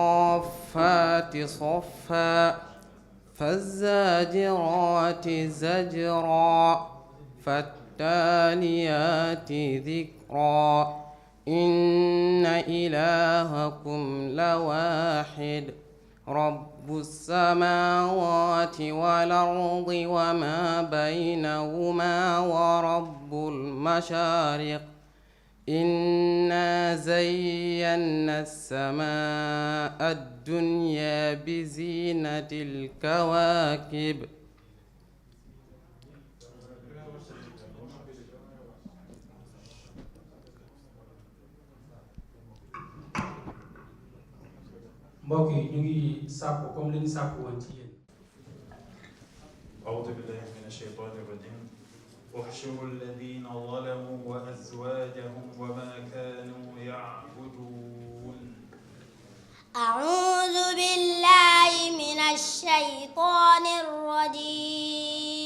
والصافات صفا فالزاجرات زجرا فالتاليات ذكرا إن إلهكم لواحد رب السماوات والأرض وما بينهما ورب المشارق إنا زينا السماء الدنيا بزينة الكواكب mbokk yi ñu ngi sàkku comme li ñu sàkku woon ci yéen. أعوذ بالله من الشيطان الرجيم احشروا الذين ظلموا وأزواجهم وما كانوا يعبدون. أعوذ بالله من الشيطان الرجيم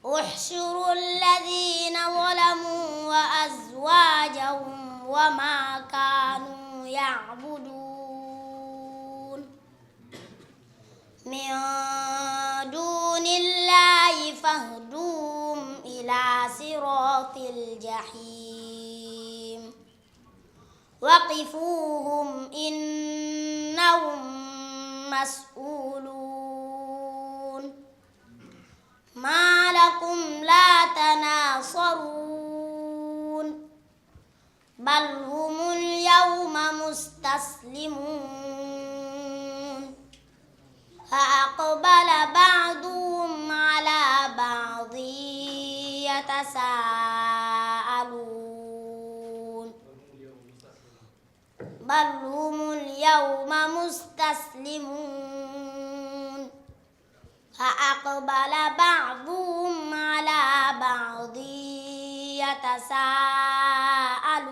احشروا الذين ظلموا وأزواجهم وما كانوا يعبدون من دون الله فاهدوهم إلى صراط الجحيم وقفوهم إنهم مسؤولون ما لكم لا تناصرون بل هم اليوم مستسلمون فأقبل بعضهم على بعض يتساءلون بل هم اليوم مستسلمون فأقبل بعضهم على بعض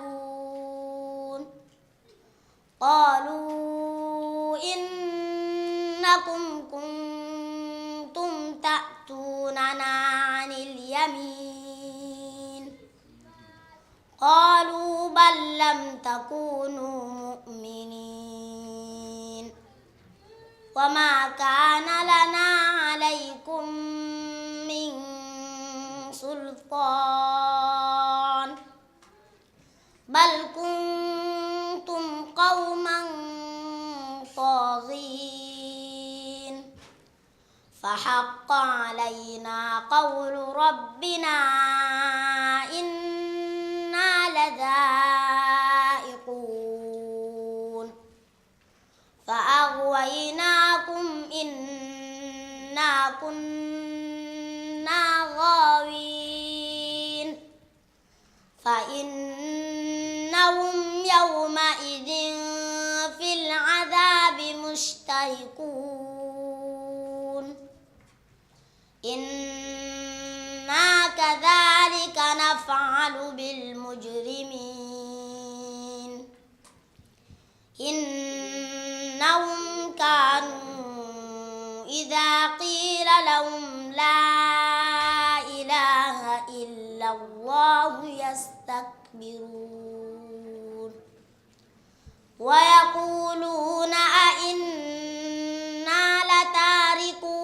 يتساءلون قالوا إنكم كنتم تأتوننا عن اليمين قالوا بل لم تكونوا مؤمنين وما كان لنا عليكم من سلطان بل كنتم قوما طاغين فحق علينا قول ربنا إنا لذائقون فأغويناكم إنا كنا غاوين فإنهم يومئذ في العذاب مشتركون إنا كذلك نفعل بالمجرمين إنهم كانوا إذا قيل لهم لا إله إلا الله يستكبرون ويقولون أئنا لتاركو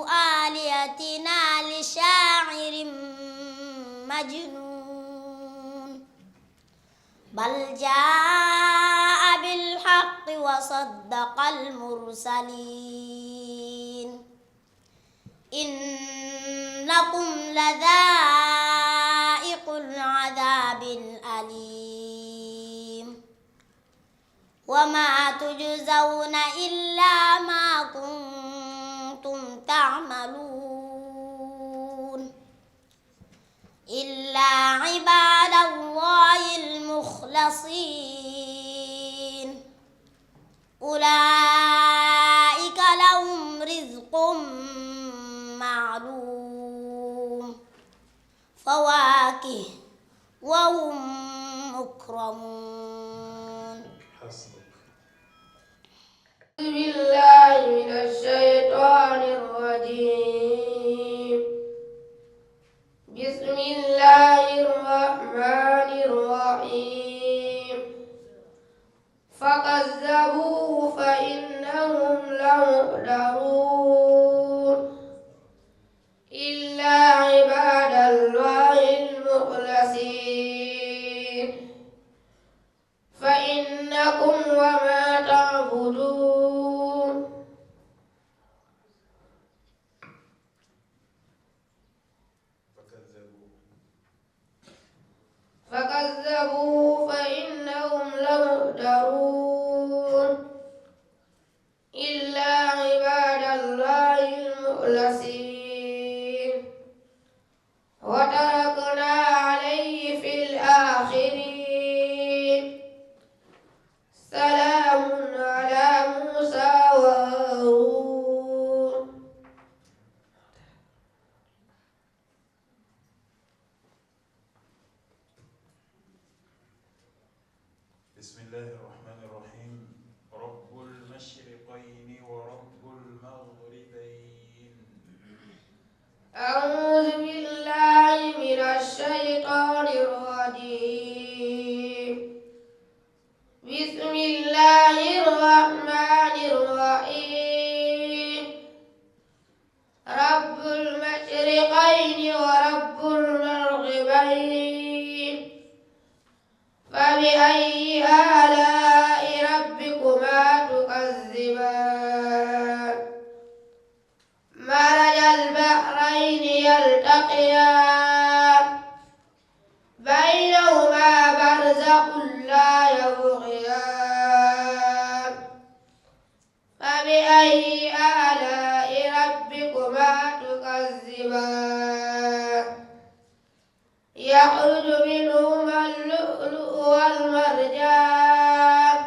آلهتنا لشاعر مجنون بل جاء بالحق وصدق المرسلين إنكم لذائق العذاب الأليم وما تجزون إلا ما كنتم تعملون إلا عباد الله المخلصين أولئك لهم رزق معلوم فواكه وهم مكرمون. حسبك. بالله من الشيطان الرجيم. بسم الله الرحمن الرحيم. فكذبوه فإنهم لمحضرون إلا عباد الله المخلصين فإنكم وما تعبدون فكذبوه فإنهم لمحضرون إلا عباد الله المخلصين وتركنا عليه في الآخرين سلام على موسى وهارون. بسم الله الرحمن الرحيم. رب المشرقين ورب المغربين. أعوذ بالله من الشيطان الرجيم. بسم الله الرحمن الرحيم. رب المشرقين ورب المغربين فبأي آلاء ربكما تكذبان مرج البحرين يلتقيان بينهما برزخ لا يبغيان فبأي آلاء ربكما تكذبان يخرج منهما اللؤلؤ والمرجان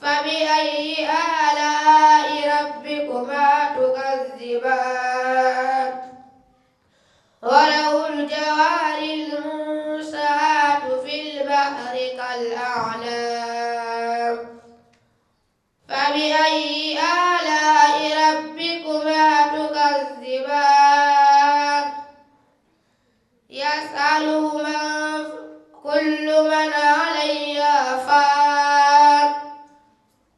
فبأي آلاء ربكما تكذبان وله الجوار المنشآت في البحر كالأعلام فبأي آلاء ربكما تكذبان يسأله كل من عليها فان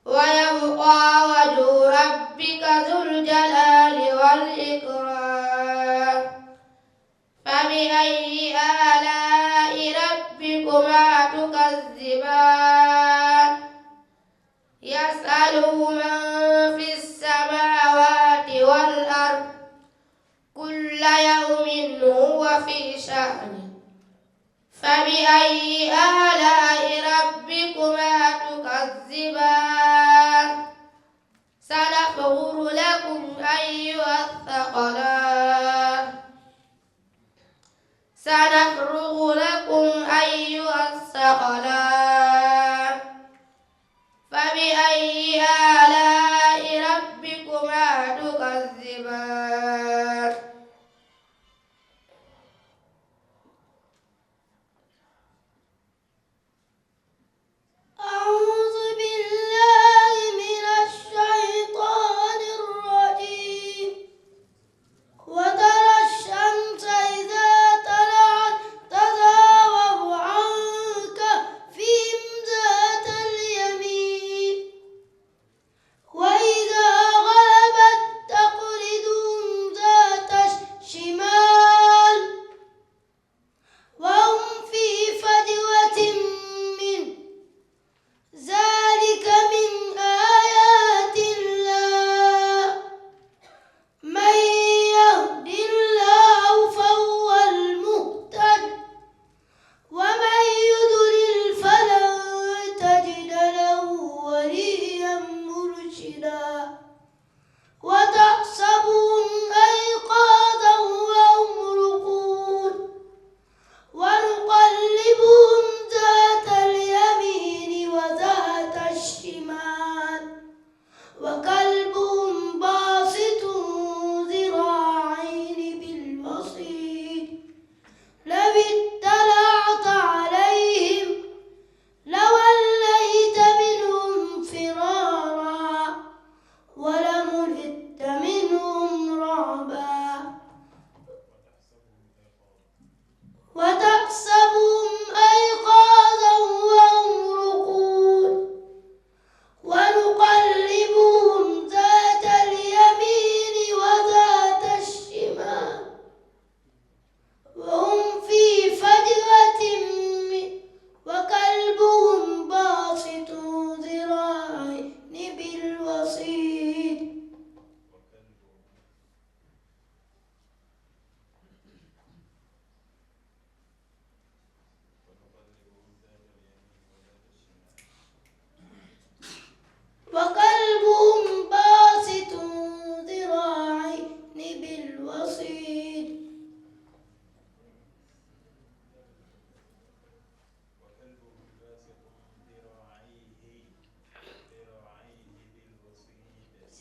ويبقى وجه ربك ذو الجلال والإكرام فبأي آلاء ربكما تكذبان يسأله من في السماوات والأرض كل يوم هو في شأن فبأي آلاء ربكما تكذبان سنفرغ لكم أيها الثقلان سنفرغ لكم أيها الثقلان فبأي آلاء ربكما تكذبان أعوذ بالله من الشيطان الرجيم. وترى الشمس إذا طلعت تزاور عن كهفهم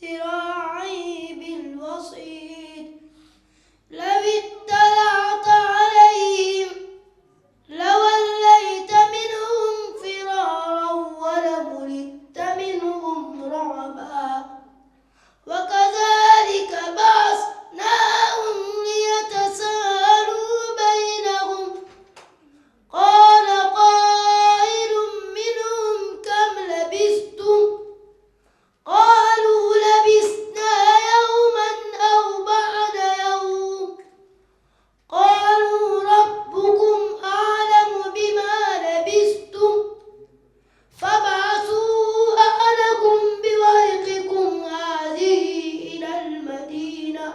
ذراعي بالوصيد لو اطلعت عليهم لوليت منهم فرارا ولملئت منهم رعبا وكذلك بعثناهم ليتساءلوا بينهم قال قائل منهم كم لبثتم قالوا لبثنا يوما أو بعد يوم قالوا ربكم أعلم بما لبثتم فابعثوا أحدكم بورقكم هذه إلى المدينة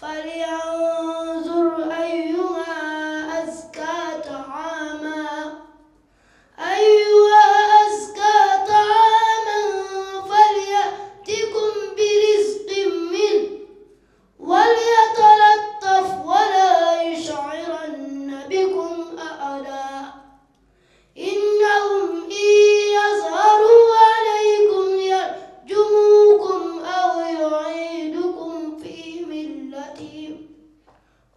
فلينظر أيها أزكى طعاما فليأتكم برزق منه وليتلطف ولا يشعرن بكم أحدا إنهم إن يظهروا عليكم يرجموكم أو يعيدكم في ملتهم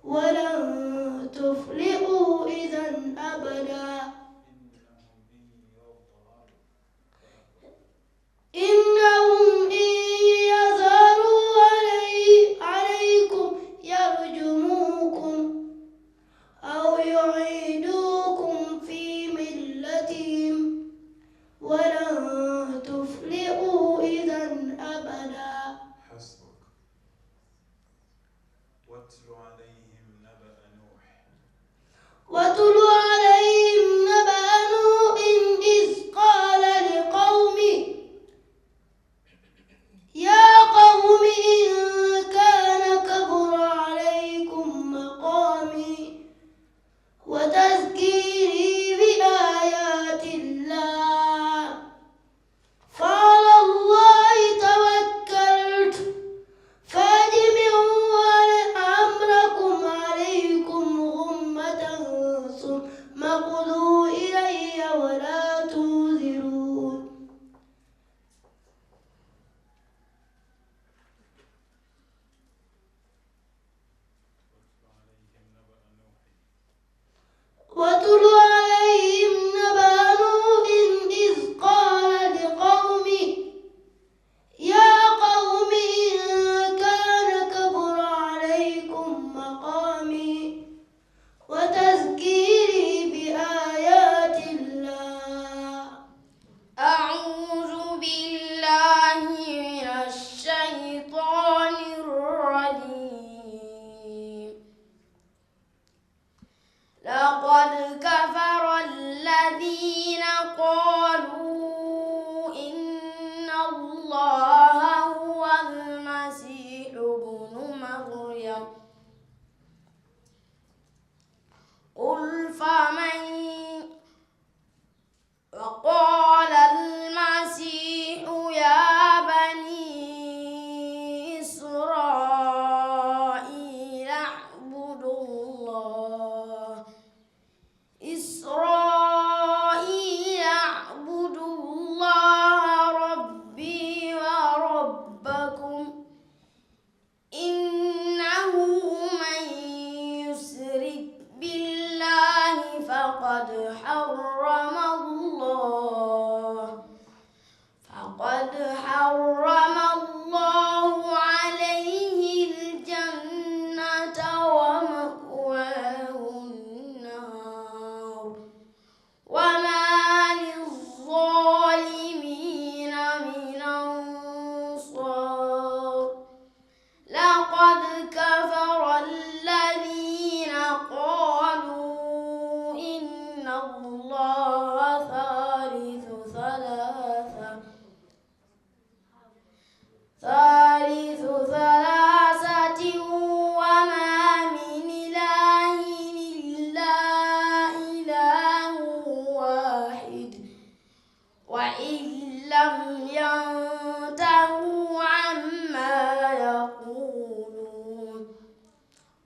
ولن تفلحوا إذا أبدا إنهم إن يظهروا عليكم يرجموكم أو يعيدوكم في ملتهم ولن تفلحوا إذا أبدا. حسبك. واتل عليهم نبأ نوح. واتل عليهم نبأ نوح إذ قال لقومه يا قوم إن كان كبر عليكم مقامي وتذكيري بآيات الله فعلى الله توكلت فاجمعوا أمركم عليكم غمة ثم قضوا إلي ولا تنذرون. واتل عليهم نبأ نوح إذ قال لقومه يا قوم إن كان كبر عليكم مقامي وتذكيري بآيات الله. أعوذ بالله من الشيطان الرجيم. لقد كفر الذين قالوا إن الله هو المسيح ابن مريم قل فمن وقال المسيح يا بني إسرائيل اعبدوا الله ربي وربكم إنه من يشرك بالله فقد حرم الله عليه الجنة ومأواه النار وما للظالمين من أنصار. لقد كفر الذين قالوا إن الله ثالث ثلاثة وما من إله إلا إله واحد وإن لم ينتهوا عما يقولون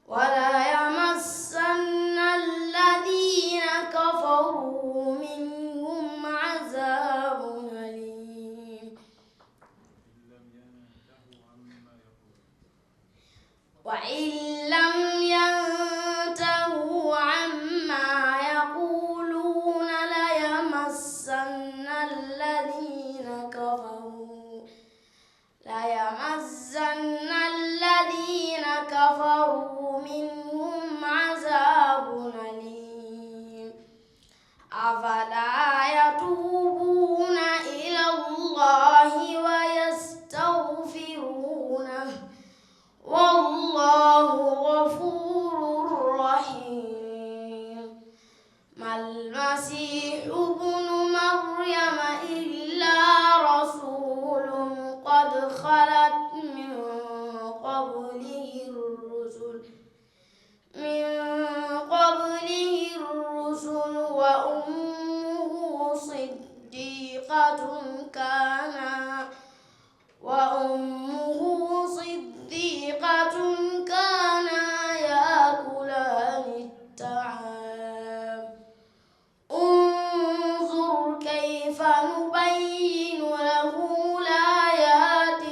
ولا يمسن الذين كفروا المسيح ابن مريم إلا رسول قد خلت من قبله الرسل وأمه صديقة كانا يأكلان الطعام انظر كيف نبين له الآيات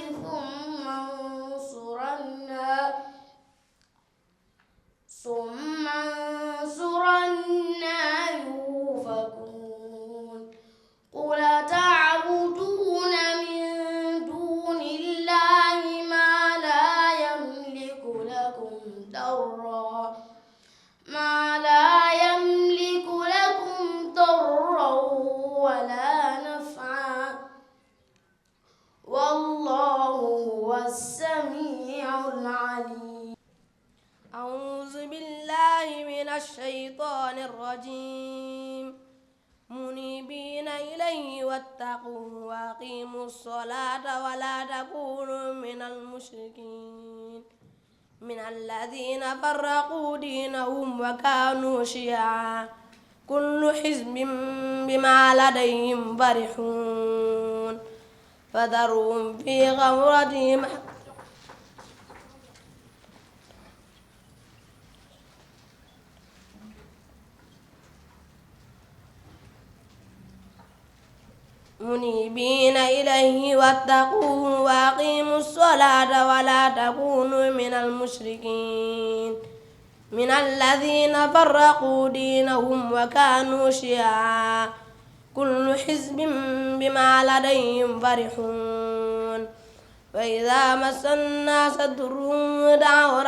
ثم انظرنا يؤفكون قل تعبدون من دون الله ما لا يملك لكم ضرا ولا نفعا والله هو السميع العليم. أعوذ بالله من الشيطان الرجيم منيبين إليه واتقوه وأقيموا الصلاة ولا تكونوا من المشركين من الذين فرقوا دينهم وكانوا شيعا كل حزب بما لديهم فرحون فذرهم في غمرتهم منيبين إليه واتقوه وأقيموا الصلاة ولا تكونوا من المشركين من الذين فرقوا دينهم وكانوا شيعا كل حزب بما لديهم فرحون وإذا مس الناس ضر دعوا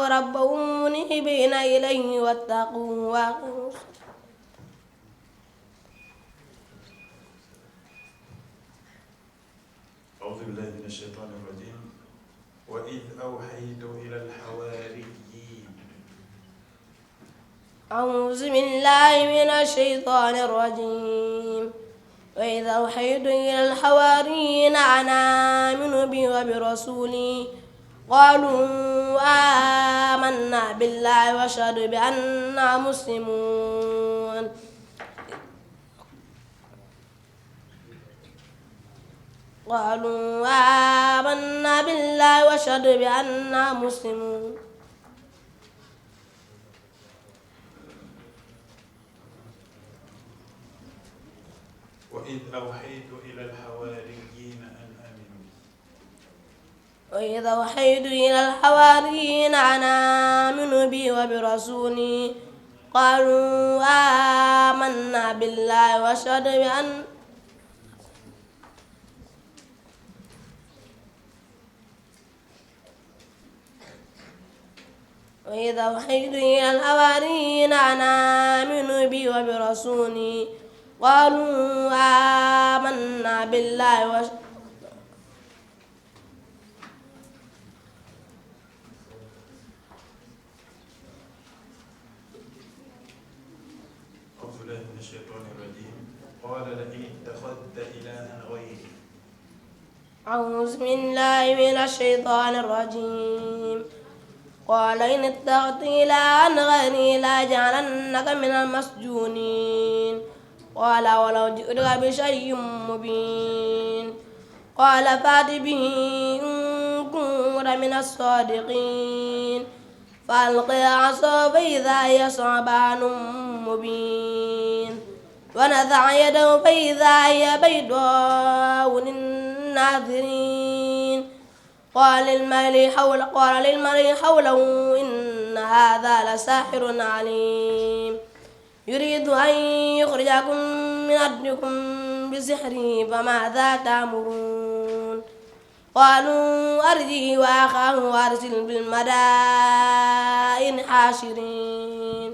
ربهم منيبين إليه واتقوه وأقيموا الصلاة. أعوذ بالله من الشيطان الرجيم. وإذ أوحيت إلى الحواريين. أعوذ بالله من الشيطان الرجيم. وإذ أوحيت إلى الحواريين أن آمنوا بي وبرسولي قالوا آمنا بالله واشهد بأننا مسلمون. قالوا آمنا بالله واشهد بأننا مسلمون. وإذ أوحيت إلى الحواريين أن آمنوا. وإذ أوحيت إلى الحواريين أن آمنوا بي وبرسولي قالوا آمنا بالله واشهد بأننا وإذا أوحيت إلى الحواريين أن آمنوا بي وبرسولي قالوا آمنا بالله أعوذ بالله من الشيطان الرجيم. قال لئن اتخذت إلها غيري. أعوذ بالله من الشيطان الرجيم. قال إن اتخذت إلها غيري لأجعلنك من المسجونين. قال ولو جئتك بشيء مبين. قال فأت به إن كنت من الصادقين. فألقي عصاه فإذا هي ثعبان مبين. ونزع يده فإذا هي بيضاء للناظرين. قال للملأ حوله إن هذا لساحر عليم يريد أن يخرجكم من أرضكم بسحره فماذا تأمرون. قالوا أرجه وأخاه وأرسل بالمدائن حاشرين.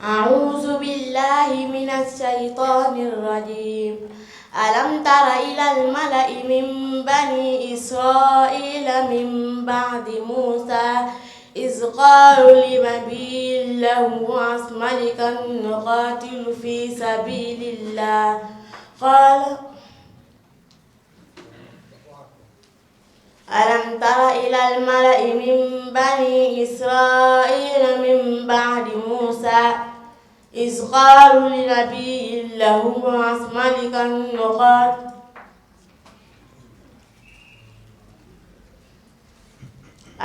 أعوذ بالله من الشيطان الرجيم. ألم تر إلى الملأ من بني إسرائيل من بعد موسى إذ قالوا لنبي له ابعث ملكا نقاتل في سبيل الله قال ألم تر إلى الملأ من بني إسرائيل من بعد موسى إذ قالوا لنبي له ابعث ملكا نقاتل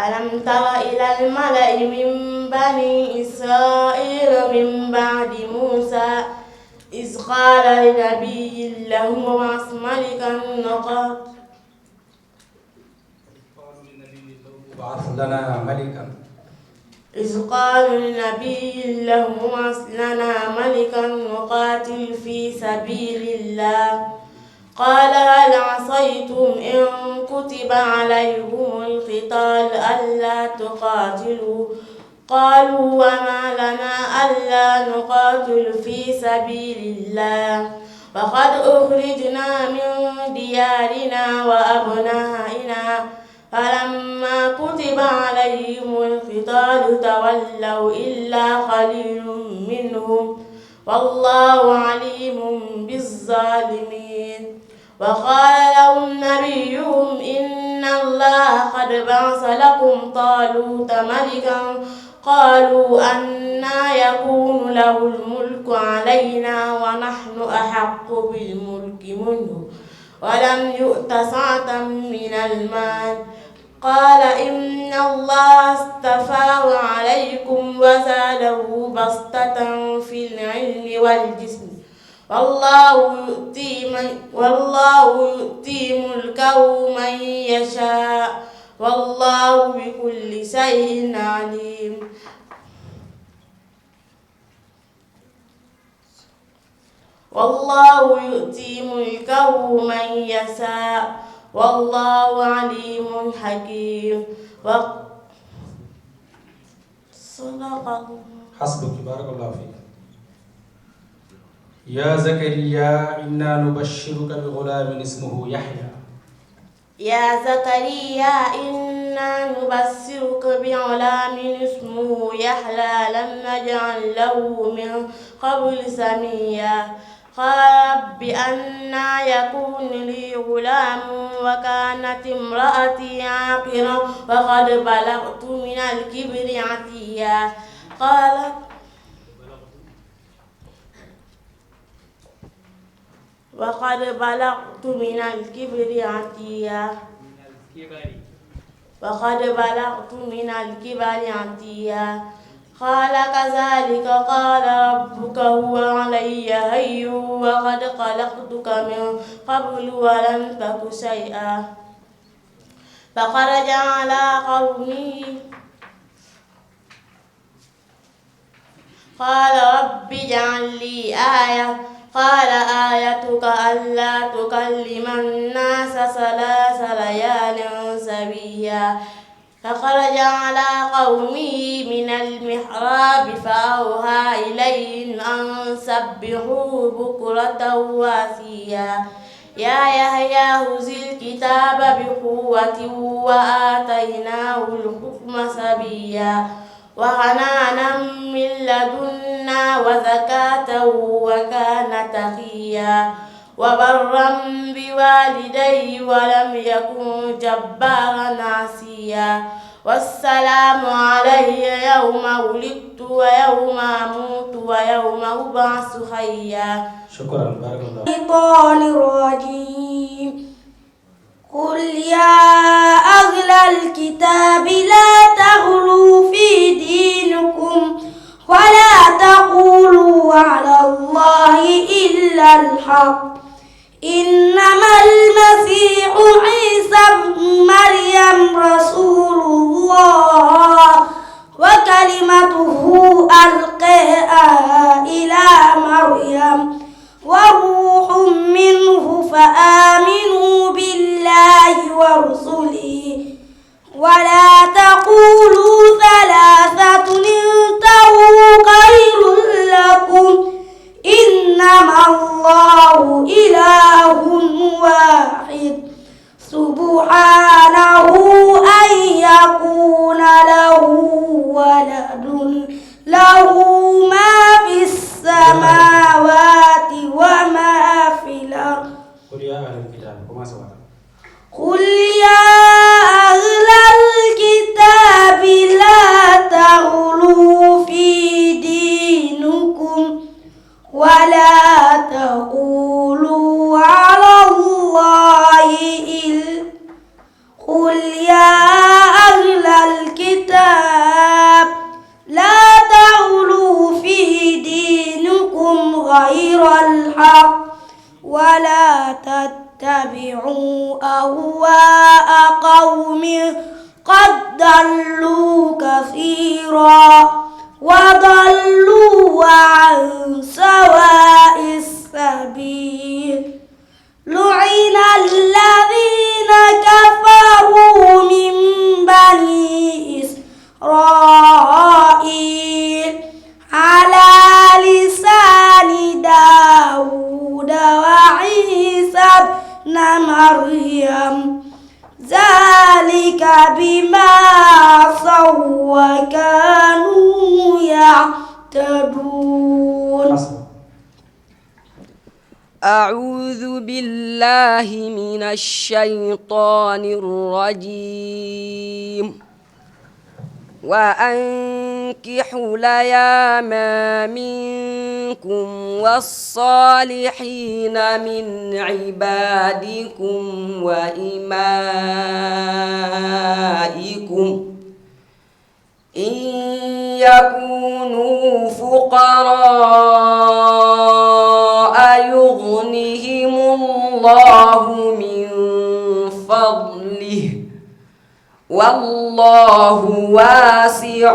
ألم تر إلى الملأ من بني إسرائيل من بعد موسى إذ قال لنبي له ابعث ملكا نقاتل ابعث لنا ملكا إذ قالوا لنبي له ابعث لنا ملكا نقاتل في سبيل الله قال هل عصيتم إن كتب عليكم القتال ألا تقاتلوا قالوا وما لنا ألا نقاتل في سبيل الله وقد أخرجنا من ديارنا وأبنائنا فلما كتب عليهم القتال تولوا إلا قليل منهم والله عليم بالظالمين وقال لهم نبيهم إن الله قد بعث لكم طالوت ملكا قالوا أنى يكون له الملك علينا ونحن أحق بالملك منه ولم يؤت سعة من المال قال إن الله اصطفاه عليكم وزاده بسطة في العلم والجسم والله يؤتي ملكه من يشاء والله بكل شيء عليم والله يؤتي ملكه من يشاء والله عليم حكيم صدق الله. حسبك بارك الله فيك. يا زكريا إنا نبشرك بغلام اسمه يحيى. يا زكريا إنا نبشرك بغلام اسمه يحيى لم نجعل له من قبل سميا قال رب أنى يكون لي غلام وكانت امرأتي عاقرا وقد بلغت من الكبر عتيا قال كذلك قال ربك هو علي هين وقد خلقتك من قبل ولم تك شيئا فخرج على قومه قال رب اجعل لي آية قال آيتك ألا تكلم الناس 3 ليال سويا فخرج على قومه من المحراب فأوحى إليهم أن سبحوا بكرة وعشيا يا يحيى خذ الكتاب بقوة وآتيناه الحكم صبيا وحنانا من لدنا وزكاة وكان تقيا وبرا بوالديه ولم يكن جبارا عصيا والسلام علي يوم ولدت ويوم أموت ويوم أبعث حيا. شكرا بارك الله. الشيطان الرجيم قل يا أهل الكتاب لا تغلوا في دينكم ولا تقولوا على الله إلا الحق إنما المسيح عيسى ابن مريم رسول الله وكلمته ألقاها إلى مريم وروح منه فآمنوا بالله ورسله ولا تقولوا 3 انتهوا خير لكم إنما الله إله له ما في السماوات وما في الأرض. قل يا أهل الكتاب وما سواء. قل يا أهل الكتاب لا تغلوا في دينكم ولا تقولوا على الله قل يا أهل الكتاب لا تغلوا في دينكم غير الحق ولا تتبعوا أهواء قوم قد ضلوا كثيرا وضلوا عن سواء السبيل. لعن الذين كفروا من بني إسرائيل على لسان داود وعيسى ابن مريم ذلك بما عصوا وكانوا يعتدون. أعوذ بالله من الشيطان الرجيم. وأنكحوا الأيام منكم والصالحين من عبادكم وإمائكم إن يكونوا فقراء يغنهم الله من فضله والله واسع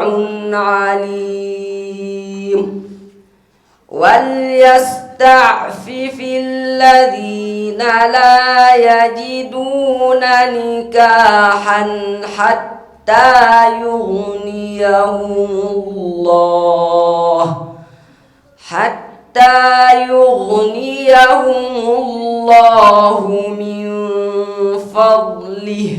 عليم. وليستعفف الذين لا يجدون نكاحا حتى يغنيهم الله من فضله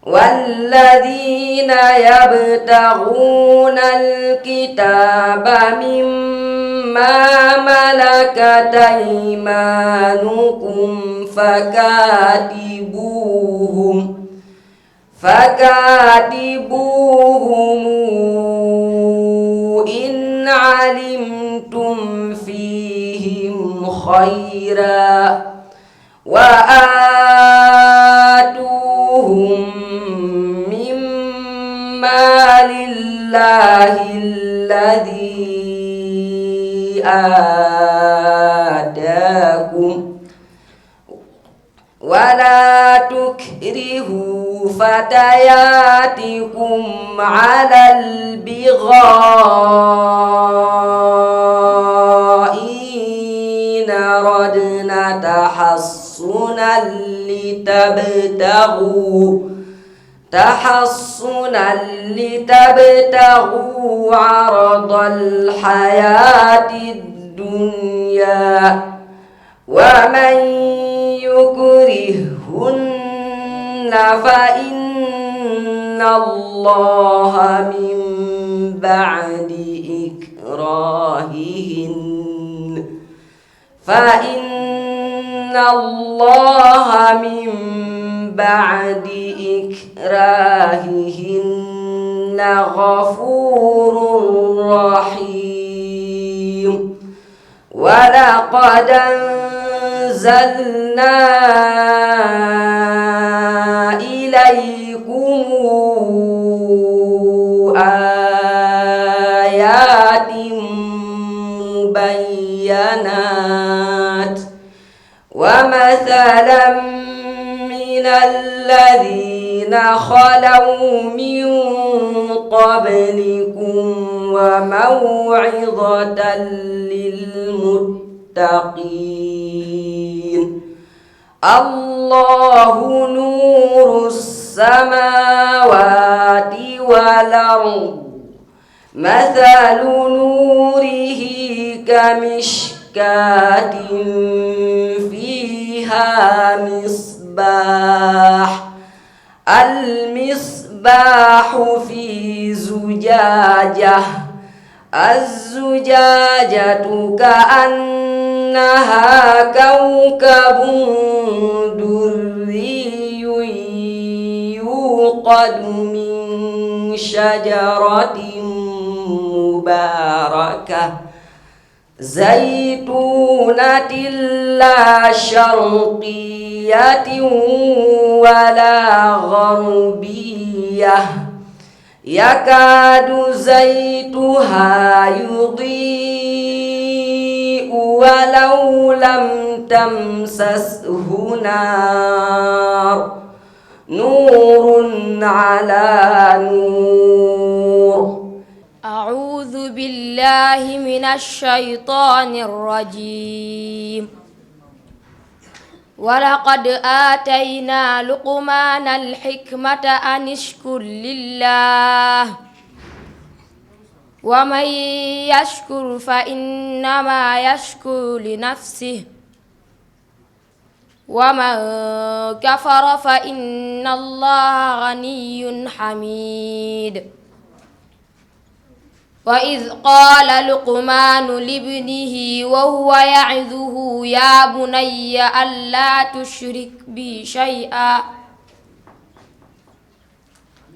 والذين يبتغون الكتاب مما ملكت أيمانكم فكاتبوهم إن علمتم فيهم خيرا وآتوهم مما لله الذي آتاكم ولا تكرهوا فتياتكم على البغاء إن أردنا تحصنا لتبتغوا عرض الحياة الدنيا ومن يكرهن فإن الله من بعد إكراههن غفور رحيم. ولقد أنزلنا إليكم آيات مبينات ومثلا من الذين خلوا من قبلكم وموعظة للمتقين. الله نور السماوات والأرض مثل نوره كمشكاة فيها المصباح في زجاجة الزجاجة كأنها كوكب دري يوقد من شجرة مباركة زيتونة لا شرقية ولا غربية يكاد زيتها يضيء ولو لم تمسسه نار نور على نور. أعوذ بالله من الشيطان الرجيم. ولقد آتينا لقمان الحكمة أن اشكر لله ومن يشكر فإنما يشكر لنفسه ومن كفر فإن الله غني حميد. وإذ قال لقمان لابنه وهو يعظه يا بني ألا تشرك بي شيئا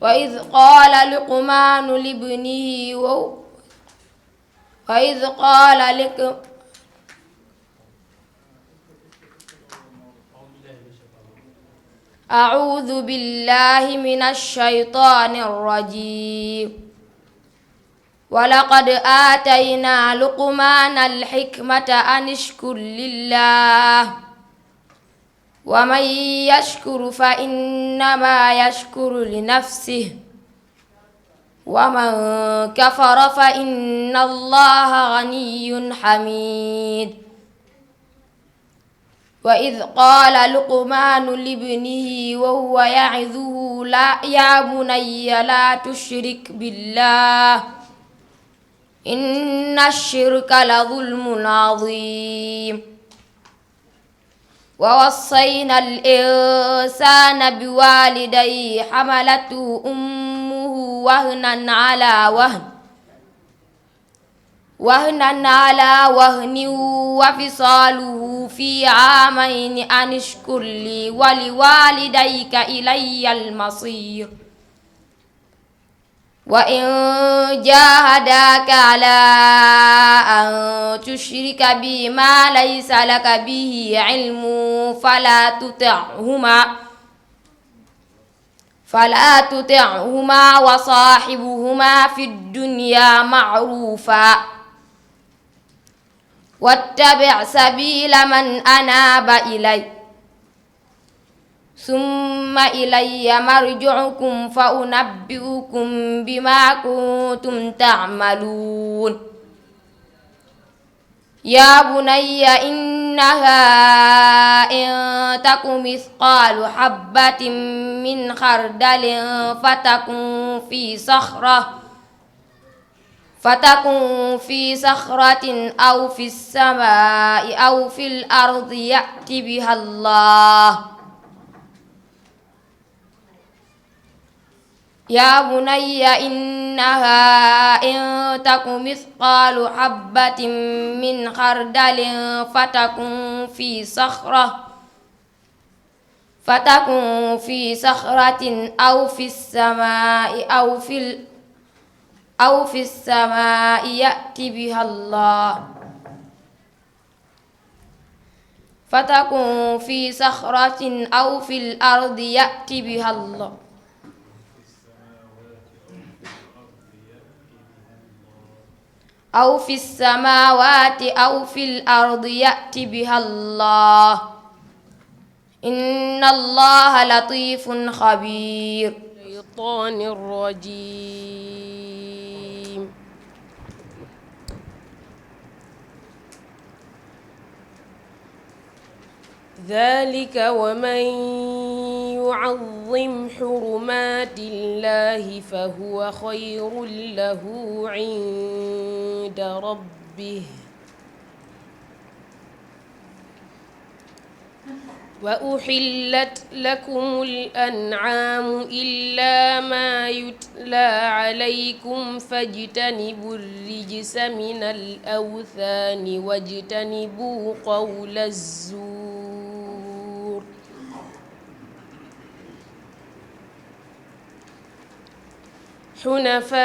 وإذ قال لقمان لابنه أعوذ بالله من الشيطان الرجيم. ولقد آتينا لقمان الحكمة أن اشكر لله ومن يشكر فإنما يشكر لنفسه ومن كفر فإن الله غني حميد. وإذ قال لقمان لابنه وهو يعظه يا بني لا تشرك بالله إن الشرك لظلم عظيم. ووصينا الإنسان بوالديه حملته أمه وهنا على وهن وفصاله في عامين أن اشكر لي ولوالديك إلي المصير. وإن جاهداك على أن تشرك بي ما ليس لك به علم فلا تطعهما وصاحبهما في الدنيا معروفا واتبع سبيل من أناب إلي ثم إلي مرجعكم فأنبئكم بما كنتم تعملون. يا بني إنها إن تك مثقال حبة من خردل فتكن في صخرة أو في السماء أو في الأرض يأت بها الله. يا بني إنها إن تك مثقال حبة من خردل فتكن في صخرة أو في السماء يأت بها الله. فتكن في صخرة أو في الأرض يأت بها الله. أو في السماوات أو في الأرض يأت بها الله. إن الله لطيف خبير. الشيطان الرجيم. ذلك ومن يعظم حرمات الله فهو خير له عند ربه وأحلت لكم الأنعام إلا ما يتلى عليكم فاجتنبوا الرجس من الأوثان واجتنبوا قول الزور حنفاء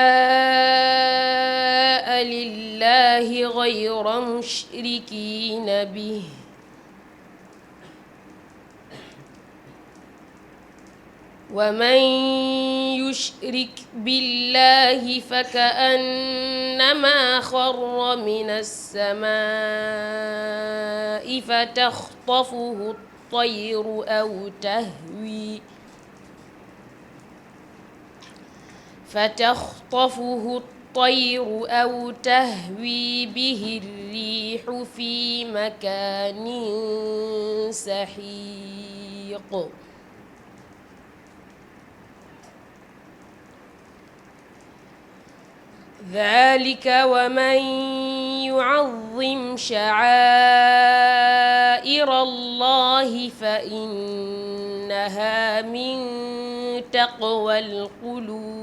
لله غير مشركين به ومن يشرك بالله فكأنما خر من السماء فتخطفه الطير أو تهوي به الريح في مكان سحيق ذلك ومن يعظم شعائر الله فإنها من تقوى القلوب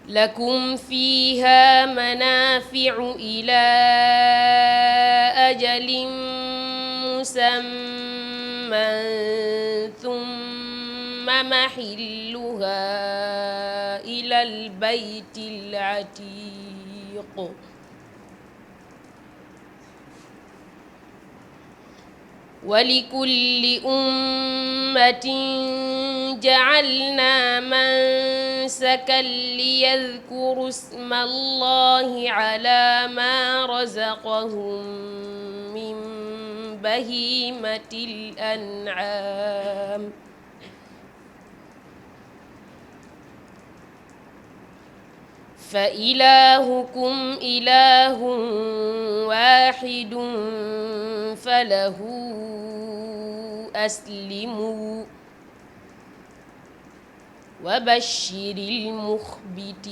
لكم فيها منافع إلى أجل مسمى ثم محلها إلى البيت العتيق ولكل أمة جعلنا منسكا ليذكروا اسم الله على ما رزقهم من بهيمة الأنعام فإلهكم إله واحد فله أسلموا وبشر المخبتين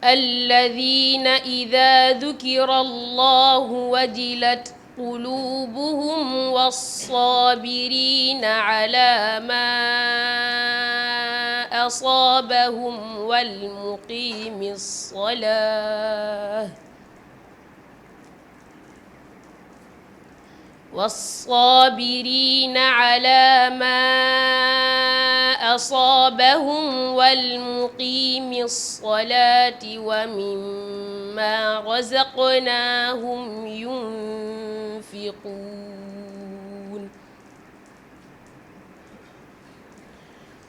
الذين إذا ذكر الله وجلت قلوبهم والصابرين على ما أصابهم والمقيم الصلاة ومما رزقناهم ينفقون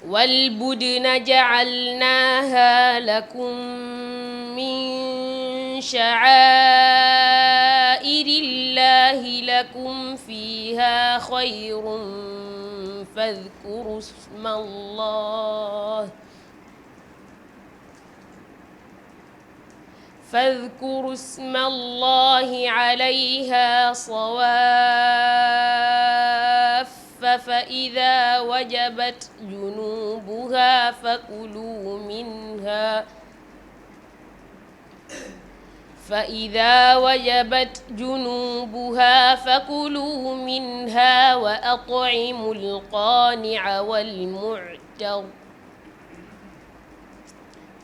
والبدن جعلناها لكم من شعائر الله لكم فيها خير فاذكروا اسم الله عليها صواف فإذا وجبت جنوبها فكلوا منها وأطعموا القانع والمعتر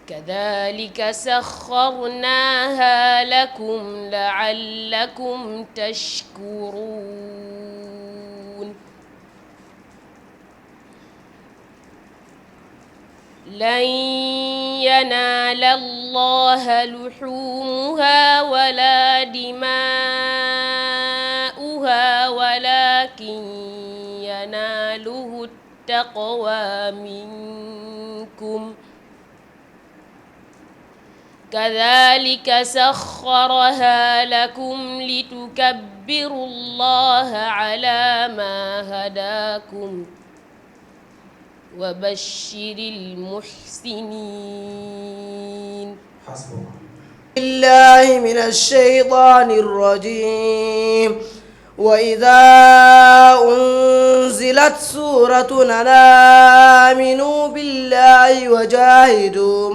كذلك سخرناها لكم لعلكم تشكرون لن ينال الله لحومها ولا دماؤها ولكن يناله التقوى منكم كذلك سخرها لكم لتكبروا الله على ما هداكم وبشر المحسنين بالله من الشيطان الرجيم وإذا أنزلت سورة أن آمنوا بالله وجاهدوا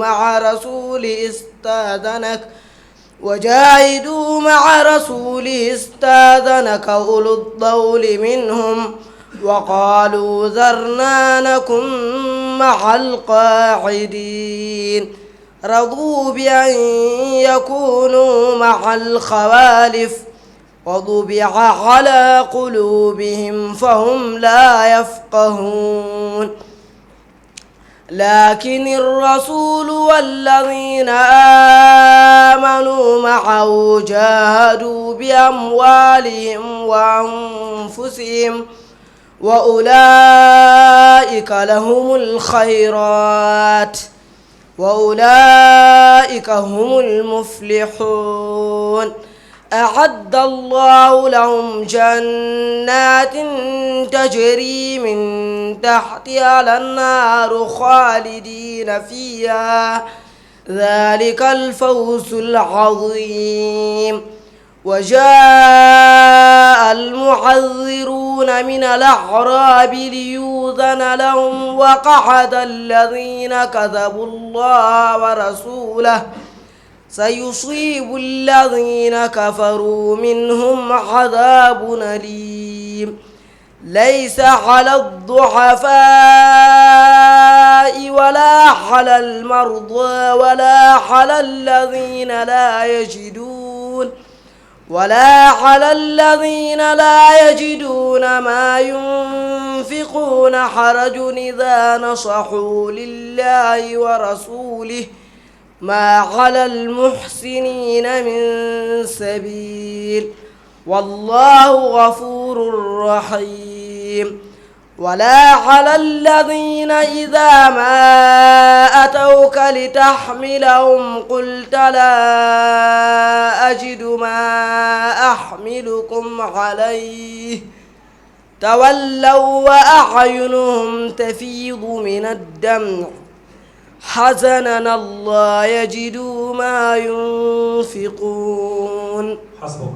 مع رسوله استاذنك أولو الطول منهم وقالوا ذرنا نكن مع القاعدين رضوا بأن يكونوا مع الخوالف وطبع على قلوبهم فهم لا يفقهون لكن الرسول والذين آمنوا معه جاهدوا بأموالهم وأنفسهم وأولئك لهم الخيرات وأولئك هم المفلحون أعد الله لهم جنات تجري من تحتها الأنهار خالدين فيها ذلك الفوز العظيم وجاء المعذرون من الأعراب ليؤذن لهم وقعد الذين كذبوا الله ورسوله سيصيب الذين كفروا منهم عذاب أليم ليس على الضعفاء ولا على المرضى ولا على الذين لا يجدون ما ينفقون حرج إذا نصحوا لله ورسوله ما على المحسنين من سبيل والله غفور رحيم ولا على الذين إذا ما أتوك لتحملهم قلت لا أجد ما أحملكم عليه تولوا وأعينهم تفيض من الدمع حزنا الله يجدوا ما ينفقون حسبك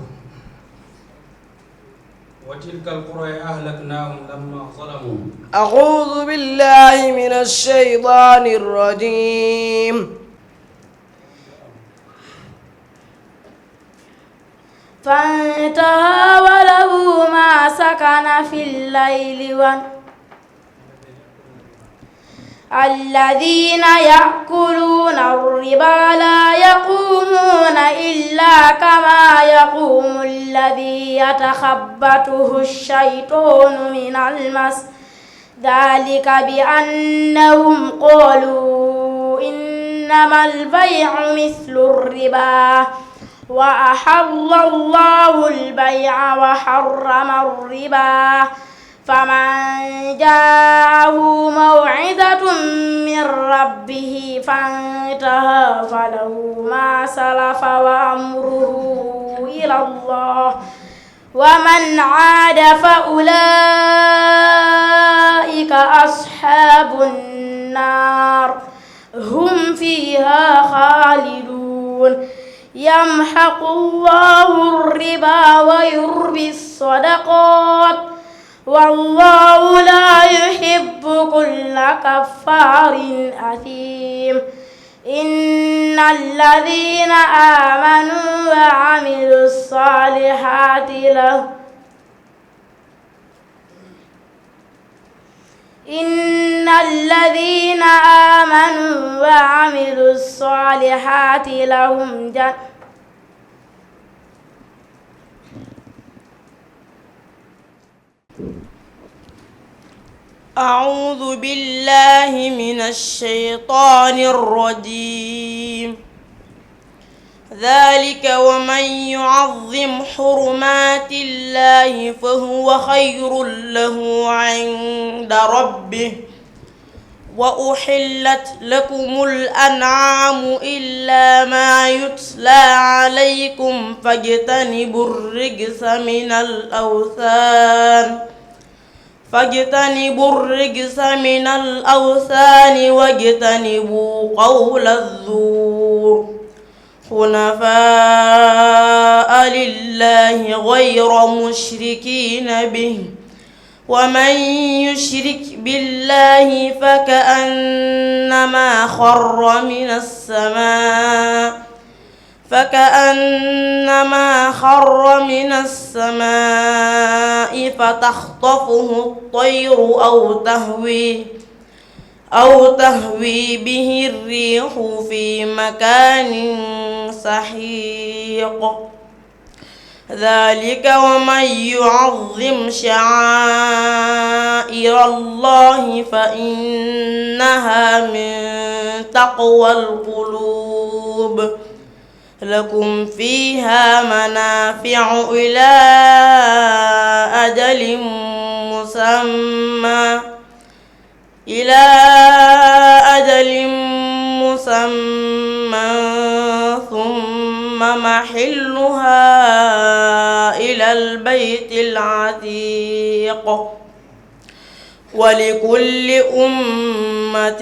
وتلك القرى أهلكناهم لما ظلموا أعوذ بالله من الشيطان الرجيم فانتهى وله ما سكن في الليل الذين يأكلون الربا لا يقومون إلا كما يقوم الذي يتخبطه الشيطان من المس ذلك بأنهم قالوا إنما البيع مثل الربا وأحل الله البيع وحرم الربا فمن جاءه موعظة من ربه فانتهى فله ما سلف وأمره إلى الله ومن عاد فأولئك أصحاب النار هم فيها خالدون يمحق الله الربا ويربي الصدقات والله لا يحب كل كفار أثيم إن الذين آمنوا وعملوا الصالحات لهم جنات أعوذ بالله من الشيطان الرجيم ذلك ومن يعظم حرمات الله فهو خير له عند ربه وأحلت لكم الأنعام إلا ما يتلى عليكم فاجتنبوا الرجس من الأوثان واجتنبوا قول الزور حنفاء لله بالله غير مشركين به ومن يشرك بالله فكأنما خر من السماء فتخطفه الطير أو تهوي به الريح في مكان سحيق ذلك ومن يعظم شعائر الله فإنها من تقوى القلوب لكم فيها منافع إلى أجل مسمى ثم محلها إلى البيت العتيق ولكل أمة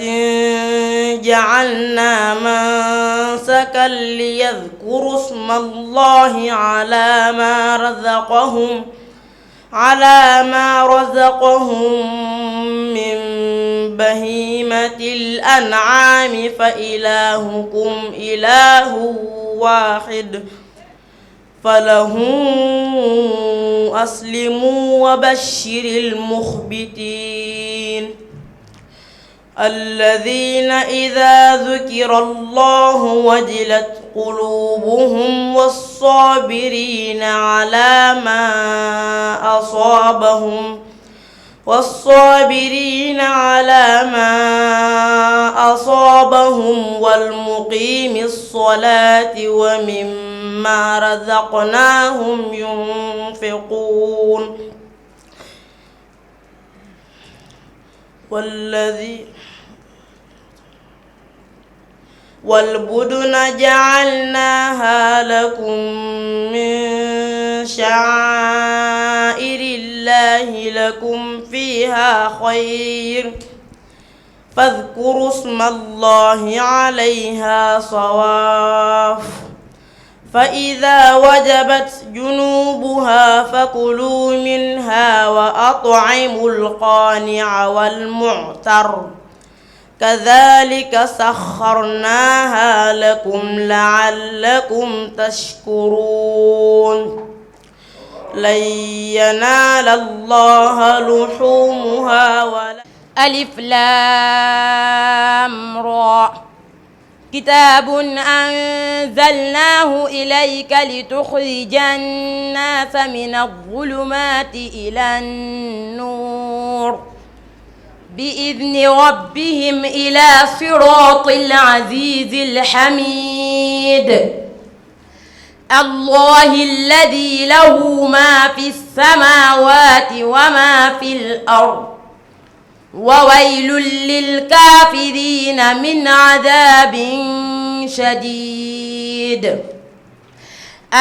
جعلنا منسكا ليذكروا اسم الله على ما رزقهم من بهيمة الأنعام فإلهكم إله واحد فله أسلموا وبشر المخبتين الذين إذا ذكر الله وجلت قلوبهم والصابرين على ما أصابهم والمقيم الصلاة ومما رزقناهم ينفقون والبدن جعلناها لكم من شعائر الله لكم فيها خير فاذكروا اسم الله عليها صواف فإذا وجبت جنوبها فكلوا منها وأطعموا القانع والمعتر كذلك سخرناها لكم لعلكم تشكرون لن ينال الله لحومها ولا ألف لام را كتاب أنزلناه إليك لتخرج الناس من الظلمات إلى النور بإذن ربهم إلى صراط العزيز الحميد الله الذي له ما في السماوات وما في الأرض وويل للكافرين من عذاب شديد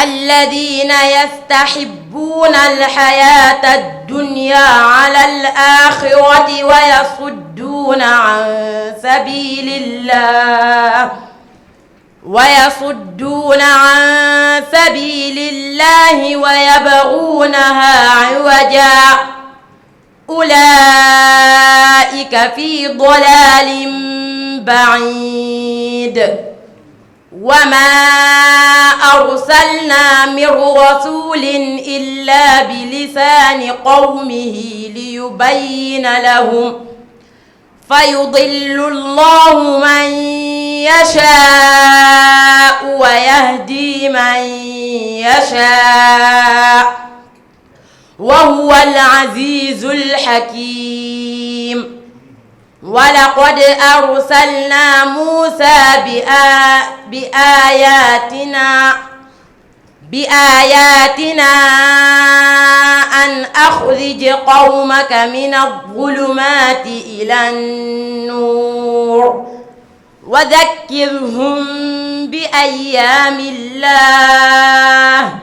الذين يستحبون الحياة الدنيا على الآخرة ويصدون عن سبيل الله ويبغونها عوجا أولئك في ضلال بعيد وما أرسلنا من رسول إلا بلسان قومه ليبين لهم فيضل الله من يشاء ويهدي من يشاء وهو العزيز الحكيم ولقد أرسلنا موسى بآياتنا أن أخرج قومك من الظلمات إلى النور وذكرهم بأيام الله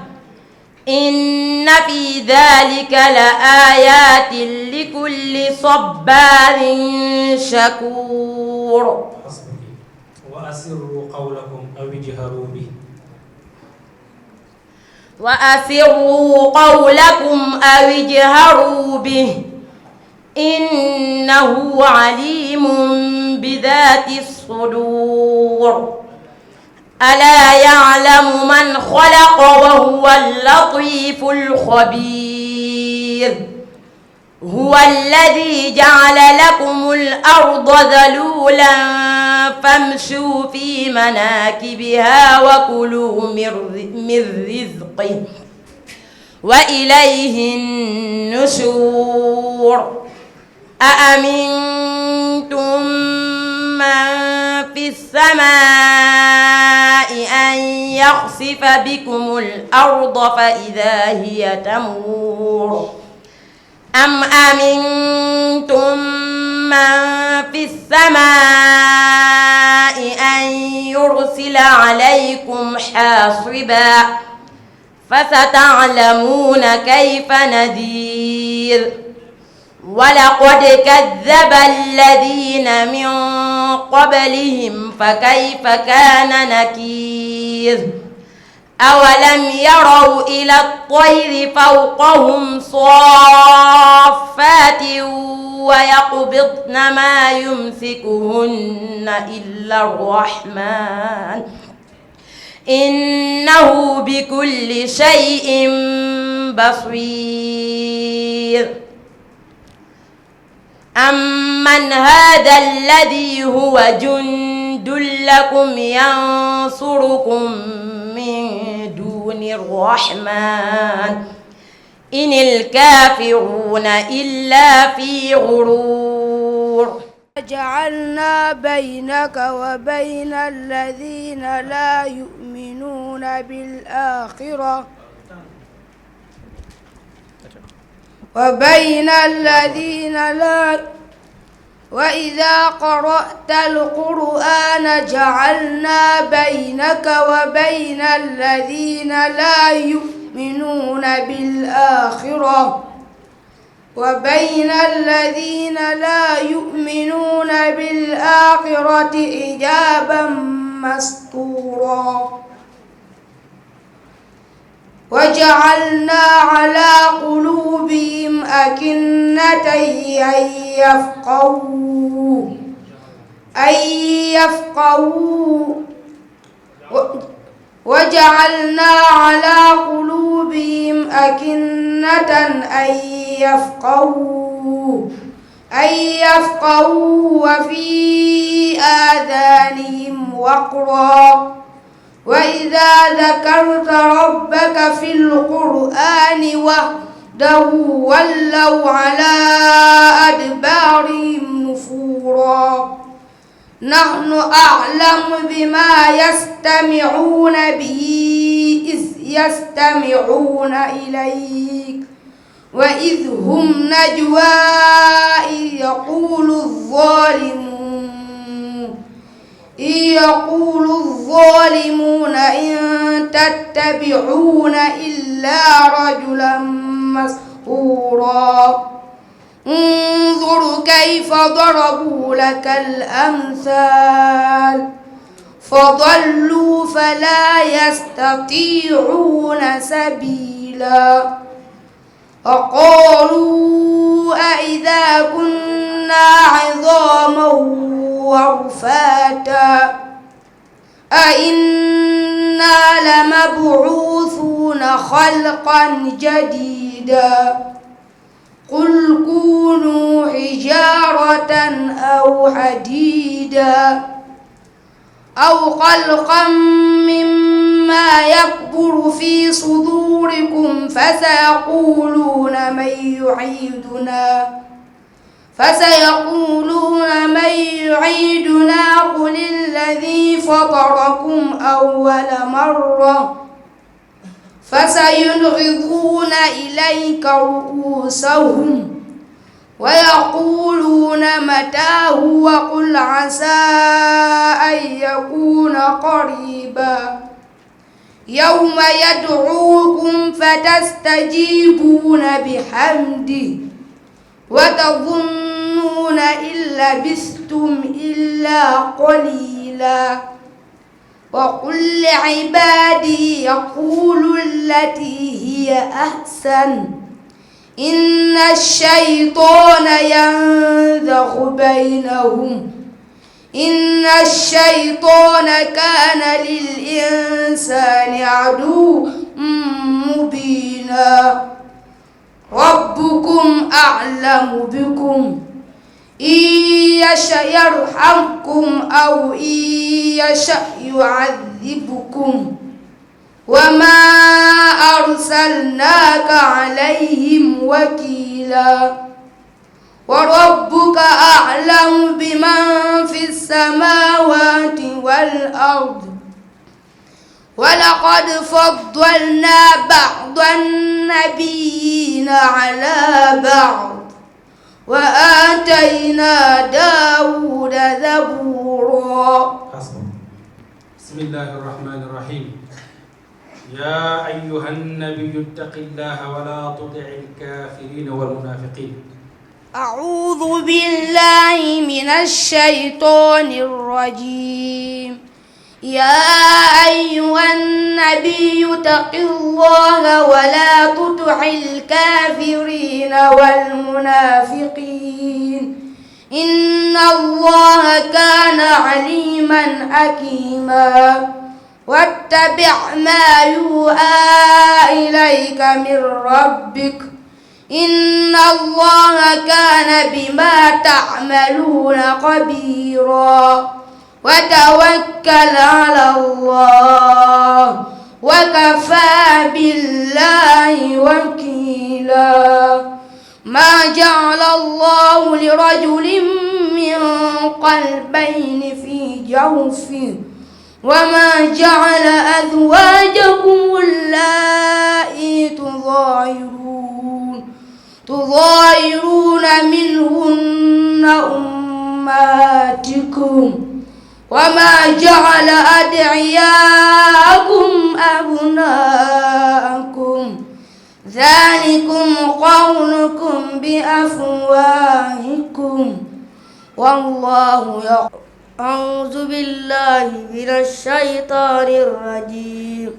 إن في ذلك لآيات لكل صبار شكور. وأسروا قولكم أو اجهروا به. وأسروا قولكم أو اجهروا به إنه عليم بذات الصدور ألا يعلم من خلق وهو اللطيف الخبير هو الذي جعل لكم الأرض ذلولا فامشوا في مناكبها وكلوا من رزقه وإليه النشور أأمنتم من في السماء أن يخسف بكم الأرض فإذا هي تمور أم أمنتم من في السماء أن يرسل عليكم حاصبا فستعلمون كيف نذير ولقد كذب الذين من قبلهم فكيف كان نكير أولم يروا إلى الطير فوقهم صافات ويقبضن ما يمسكهن إلا الرحمن إنه بكل شيء بصير أمن هذا الذي هو جند لكم ينصركم من دون الرحمن إن الكافرون إلا في غرور جعلنا بينك وبين الذين لا يؤمنون بالآخرة وإذا قرأت القرآن جعلنا بينك وبين الذين لا يؤمنون بالآخرة حجابا مستورا وجعلنا على قلوبهم أكنة أن يفقهوا وجعلنا على قلوبهم أكنة أن يفقهوا وفي آذانهم وقرا وإذا ذكرت ربك في القرآن وحده ولوا على أدبارهم نفورا نحن أعلم بما يستمعون به إذ يستمعون إليك وإذ هم نجوى إذ يقول الظالمون إن تتبعون إلا رجلا مسحورا انظر كيف ضربوا لك الأمثال فضلوا فلا يستطيعون سبيلا وقالوا أإذا كنا عظاما ورفاتا أإنا لمبعوثون خلقا جديدا قل كونوا حجارة أو حديدا أو خلقا مما يكبر في صدوركم فسيقولون من يعيدنا قل الذي فطركم أول مرة فسينغضون إليك رؤوسهم ويقولون متاه وقل عسى أن يكون قريبا يوم يدعوكم فتستجيبون بحمده وتظنون إن لبثتم إلا قليلا وقل لعبادي يقولوا التي هي أحسن إن الشيطان ينزغ بينهم إن الشيطان كان للإنسان عدوا مبينا ربكم أعلم بكم إن يشأ يرحمكم أو إن يشأ يعذبكم وما أرسلناك عليهم وكيلا وربك أعلم بمن في السماوات والأرض ولقد فضلنا بعض النبيين على بعض وآتينا داود زبورا. بسم الله الرحمن الرحيم. يا أيها النبي اتق الله ولا تطع الكافرين والمنافقين. أعوذ بالله من الشيطان الرجيم. يا أيها النبي اتق الله ولا تطع الكافرين والمنافقين إن الله كان عليما حكيما واتبع ما يوحى إليك من ربك إن الله كان بما تعملون خبيرا وتوكل على الله وكفى بالله وكيلا ما جعل الله لرجل من قلبين في جوفه وما جعل أزواجكم اللائي تظاهرون منهن أمهاتكم وما جعل أدعياءكم أبناءكم ذلكم قولكم بأفواهكم والله يعلم. أعوذ بالله من الشيطان الرجيم.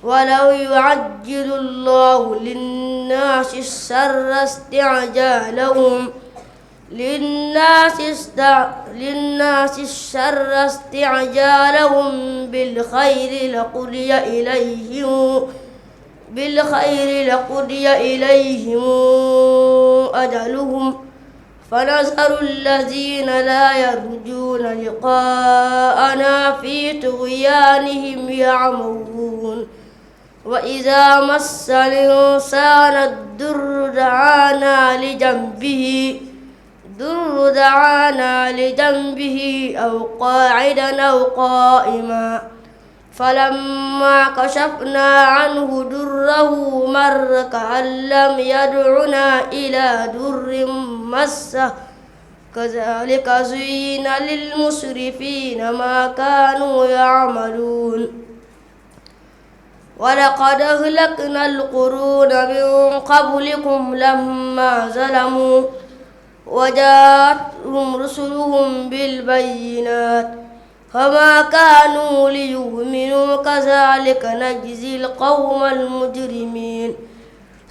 ولو يعجل الله للناس الشر استعجالهم بالخير لقضي إليهم أجلهم فنذر الذين لا يرجون لقاءنا في طغيانهم يعمهون وإذا مس الإنسان الضر دعانا لجنبه أو قاعدا أو قائما فلما كشفنا عنه ضره مر كأن لم يدعنا إلى ضر مسه كذلك زين للمسرفين ما كانوا يعملون ولقد أهلكنا القرون من قبلكم لما ظلموا وجاءتهم رسلهم بالبينات فما كانوا ليؤمنوا كذلك نجزي القوم المجرمين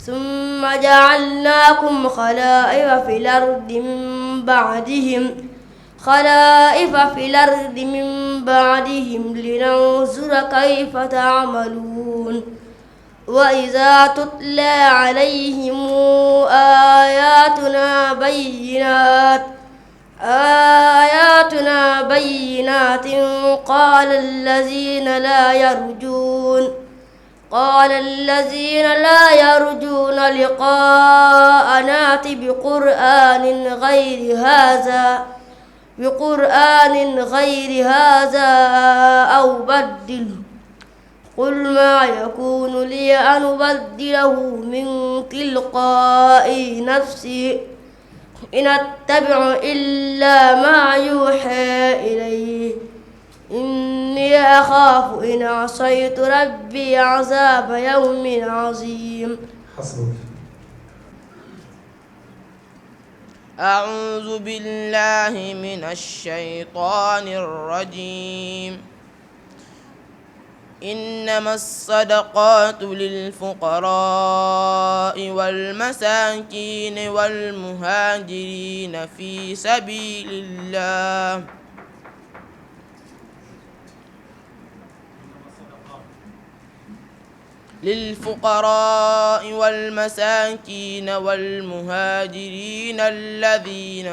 ثم جعلناكم خلائف في الأرض من بعدهم لننظر كيف تعملون وإذا تتلى عليهم آياتنا بينات قال الذين لا يرجون لقاءنا ائت بقرآن غير هذا أو بدله قل ما يكون لي أن أبدله من تلقاء نفسي إن أتبع إلا ما يوحى إلي إني أخاف إن عصيت ربي عذاب يوم عظيم. أعوذ بالله من الشيطان الرجيم. إنما الصدقات للفقراء والمساكين والمهاجرين في سبيل الله الذين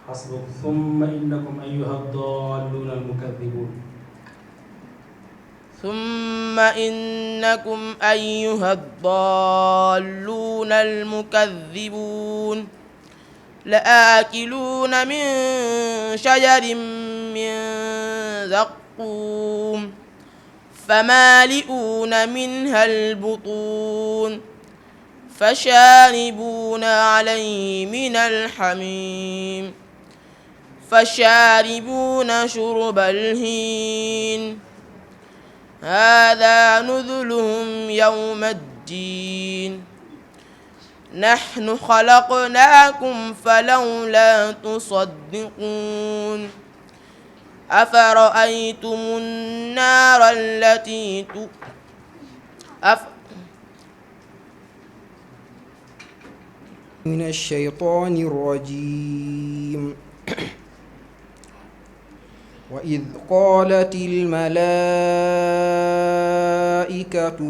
حسبك. ثم إنكم أيها الضالون المكذبون. ثم إنكم أيها الضالون المكذبون لآكلون من شجر من زقوم فمالئون منها البطون فشاربون عليه من الحميم فشاربون شرب الهين هذا نزلهم يوم الدين نحن خلقناكم فلولا تصدقون أفرأيتم النار التي من الشيطان الرجيم. وإذ قالت الملائكة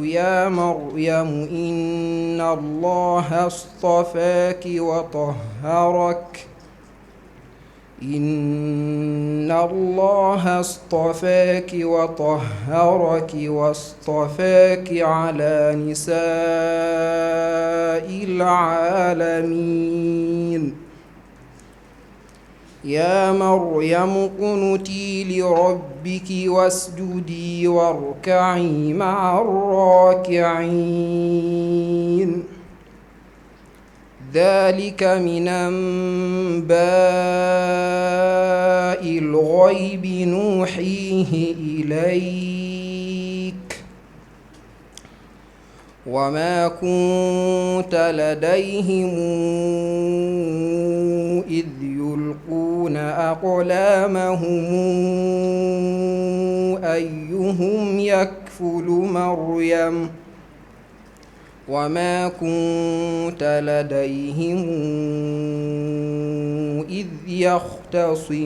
يا مريم إن الله اصطفاك وطهرك واصطفاك على نساء العالمين. يا مريم اقنتي لربك واسجدي واركعي مع الراكعين. ذلك من أنباء الغيب نوحيه إليك وما كنت لديهم إذ يلقون أقلامهم أيهم يكفل مريم وما كنت لديهم إذ يختصمون.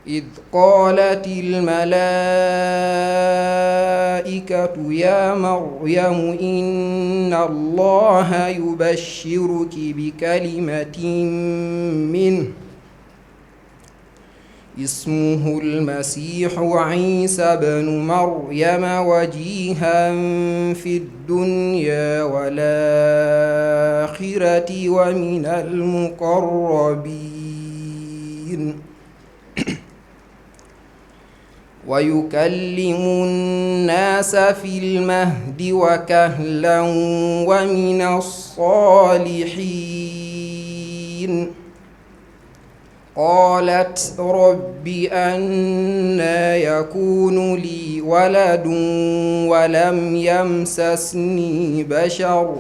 إذ قالت الملائكة يا مريم إن الله يبشرك بكلمة منه اسمه المسيح عيسى بن مريم وجيها في الدنيا والآخرة ومن المقربين ويكلم الناس في المهد وكهلا ومن الصالحين. قالت رب أنى يكون لي ولد ولم يمسسني بشر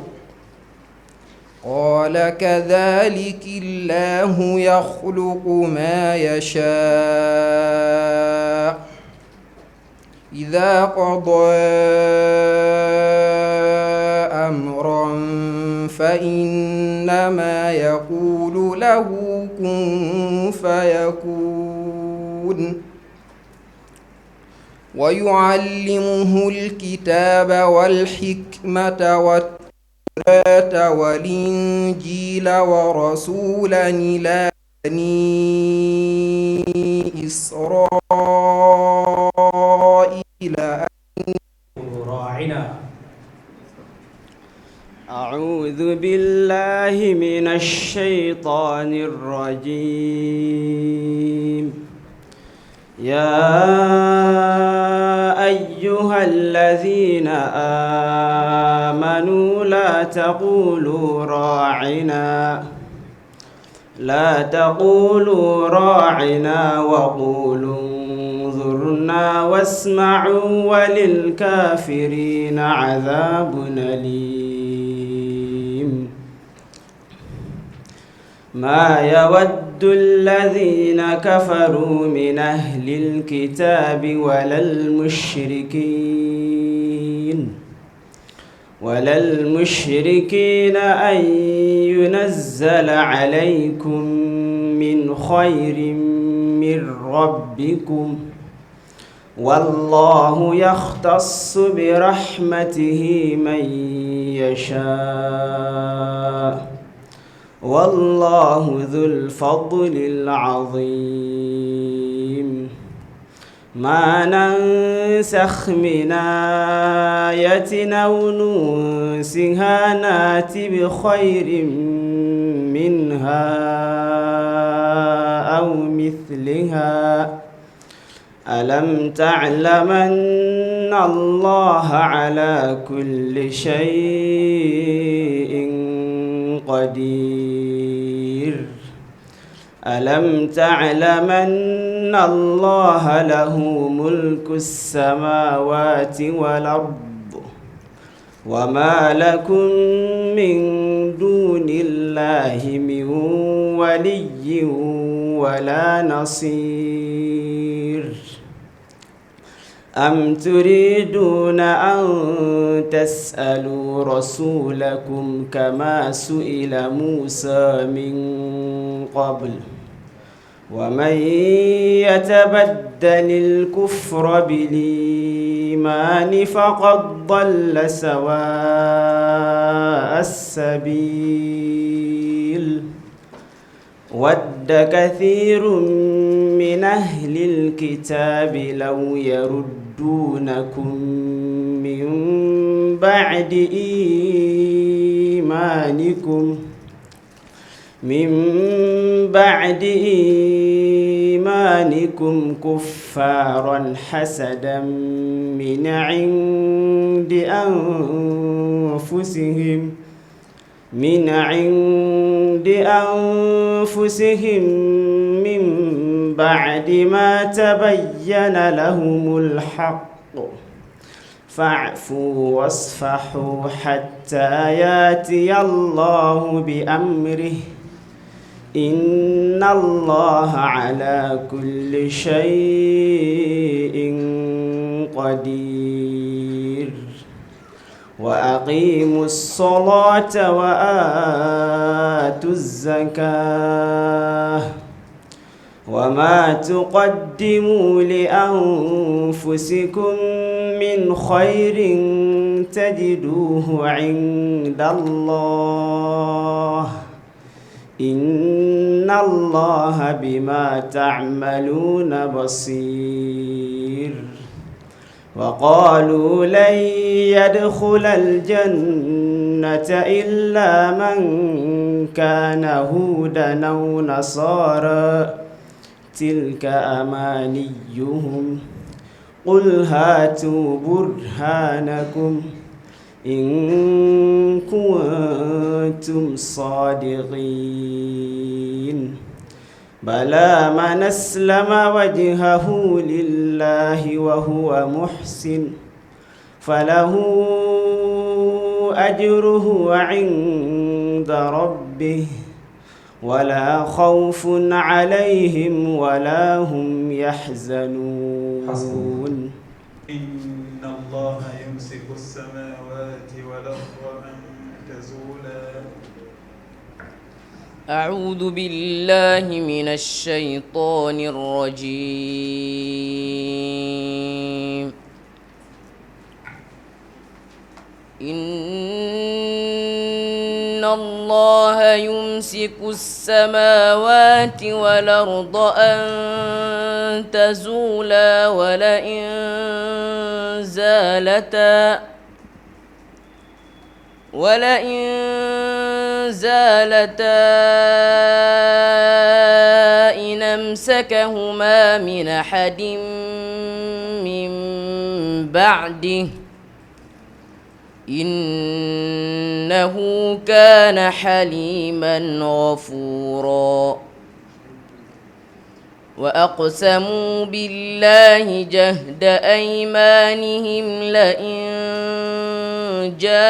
قال كذلك الله يخلق ما يشاء إذا قضى أمرا فإنما يقول له كن فيكون. ويعلمه الكتاب والحكمة والتوراة والإنجيل ورسولا إلى بني إسرائيل راعنا. أعوذ بالله من الشيطان الرجيم. يا أيها الذين آمنوا لا تقولوا راعنا وقولوا انظرنا واسمعوا وللكافرين عذاب أليم. ما يود الذين كفروا من أهل الكتاب ولا المشركين أن ينزل عليكم من خير من ربكم والله يختص برحمته من يشاء والله ذو الفضل العظيم ما ننسخ من آية أو ننسها نات بخير منها أو مثلها ألم تعلم أن الله على كل شيء قدير ألم تعلم أن الله له ملك السماوات والأرض وما لكم من دون الله من ولي ولا نصير أم تريدون أن تسألوا رسولكم كما سئل موسى من قبل ومن يتبدل الكفر بالإيمان فقد ضل سواء السبيل ود كثير من أهل الكتاب لو يردونكم من بعد إيمانكم كفارا حسدا من عند أنفسهم من بعد ما تبين لهم الحق فاعفوا واصفحوا حتى ياتي الله بأمره إن الله على كل شيء قدير وأقيموا الصلاة وآتوا الزكاة وما تقدموا لأنفسكم من خير تجدوه عند الله إن الله بما تعملون بصير وقالوا لن يدخل الجنة إلا من كان هودا أو نصارى تلك أمانيهم قل هاتوا برهانكم إن كنتم صادقين بلى من أسلم وجهه لله وهو محسن فله أجره عند ربه ولا خوف عليهم ولا هم يحزنون إن الله يمسك السماوات والأرض أن تزولا أعوذ بالله من الشيطان الرجيم إن الله يمسك السماوات والأرض أن تزولا ولئن زالتا إن أمسكهما من أحد من بعده إنه كان حليما غفورا وأقسموا بالله جهد أيمانهم لئن جاءهم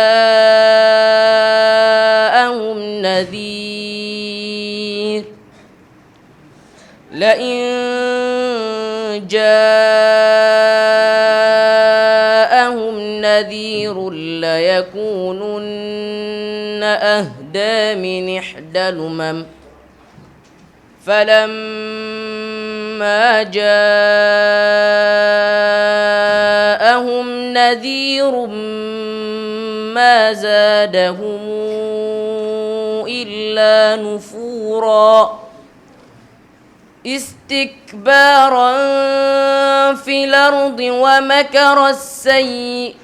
نذير لئن جاءهم نذير ليكونن أهدى من إحدى الأمم فلما جاءهم نذير ما زادهم إلا نفورا استكبارا في الأرض ومكر السيء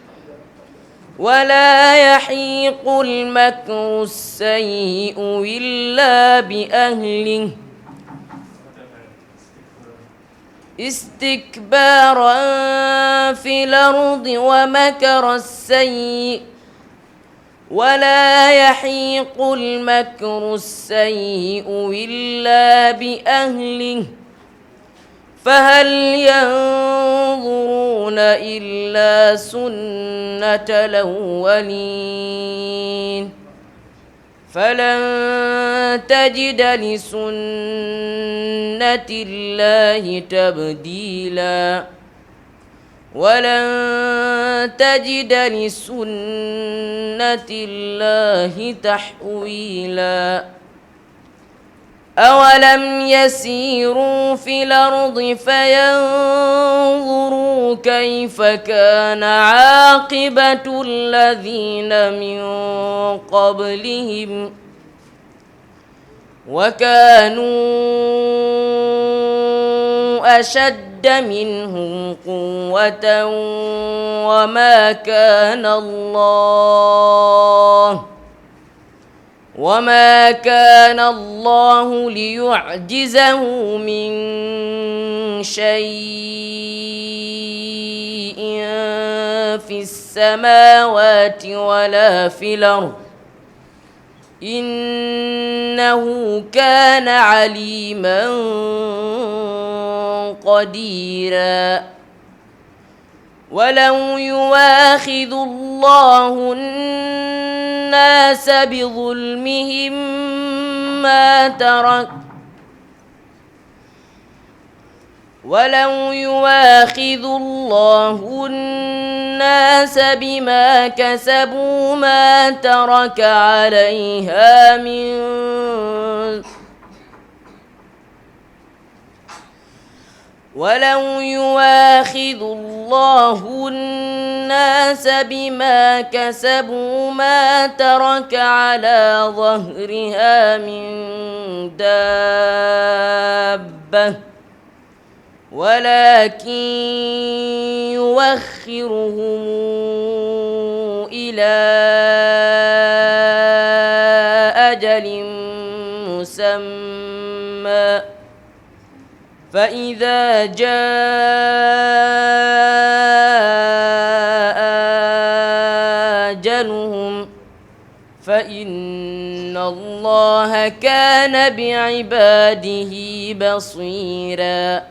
ولا يحيق المكر السيء إلا بأهله استكبارا في الأرض ومكر السيء ولا يحيق المكر السيء إلا بأهله فهل ينظرون إلا سنة الأولين فلن تجد لسنة الله تبديلا ولن تجد لسنة الله تحويلا أولم يسيروا في الأرض فينظروا كيف كان عاقبة الذين من قبلهم وكانوا أشد منهم قوة وما كان الله ليعجزه من شيء في السماوات ولا في الأرض إنه كان عليما قديرا ولو يواخذ الله الناس بظلمهم ما ترك ولو يواخذ الله الناس بما كسبوا ما ترك عليها ولو يواخذ الله الناس بما كسبوا ما ترك على ظهرها من دابة ولكن يوخرهم إلى أجل مسمى فإذا جاء أجلهم فإن الله كان بعباده بصيرا.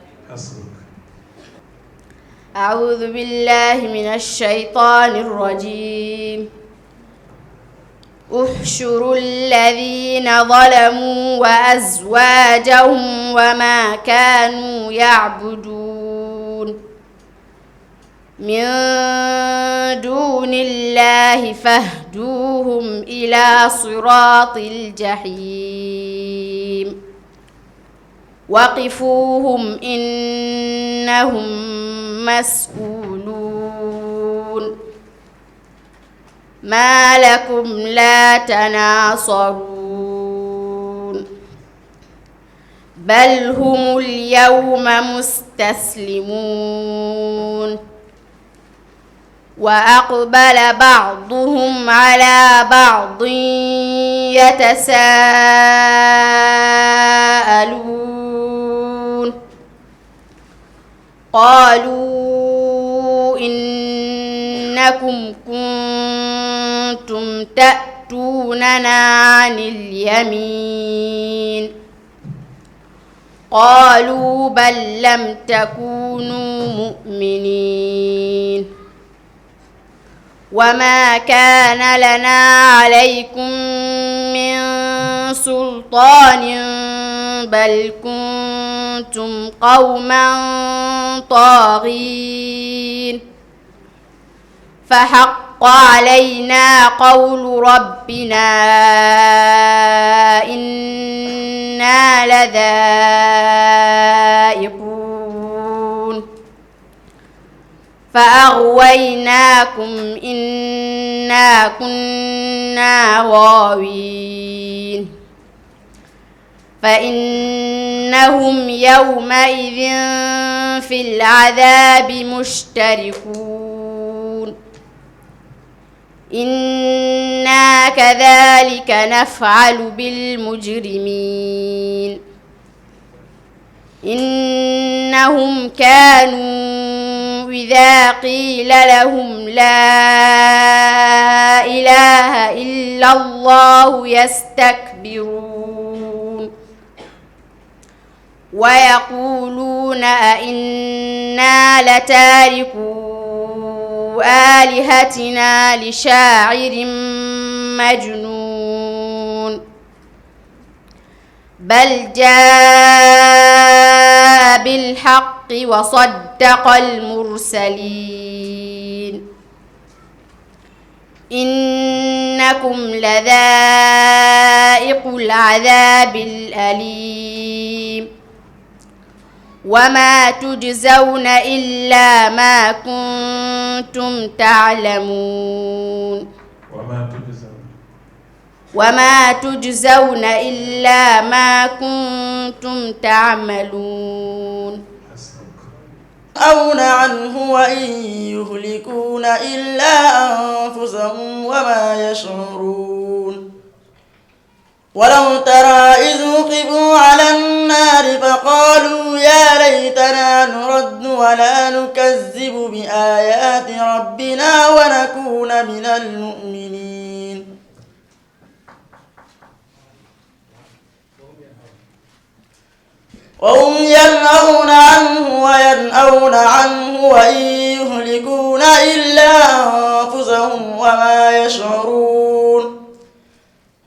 أعوذ بالله من الشيطان الرجيم. احشروا الذين ظلموا وأزواجهم وما كانوا يعبدون من دون الله فاهدوهم إلى صراط الجحيم وقفوهم إنهم مسؤولون ما لكم لا تناصرون بل هم اليوم مستسلمون وأقبل بعضهم على بعض يتساءلون قالوا إنكم كنتم تأتوننا عن اليمين قالوا بل لم تكونوا مؤمنين وما كان لنا عليكم من سلطان بل كنتم قوما طاغين فحق علينا قول ربنا إنا لذائقون فأغويناكم إنا كنا غاوين فإنهم يومئذ في العذاب مشتركون إنا كذلك نفعل بالمجرمين إنهم كانوا إذا قيل لهم لا إله إلا الله يستكبرون ويقولون أئنا لتاركو آلهتنا لشاعر مجنون بل جاء بالحق وصدق المرسلين إنكم لذائق العذاب الأليم وما تجزون إلا ما كنتم تعلمون وما تجزون إلا ما كنتم تعملون ينهون عنه وإن يهلكون إلا أنفسهم وما يشعرون ولو ترى إذ وقفوا على النار فقالوا يا ليتنا نرد ولا نكذب بآيات ربنا ونكون من المؤمنين وهم ينهون عنه وينأون عنه وإن يهلكون إلا أنفسهم وما يشعرون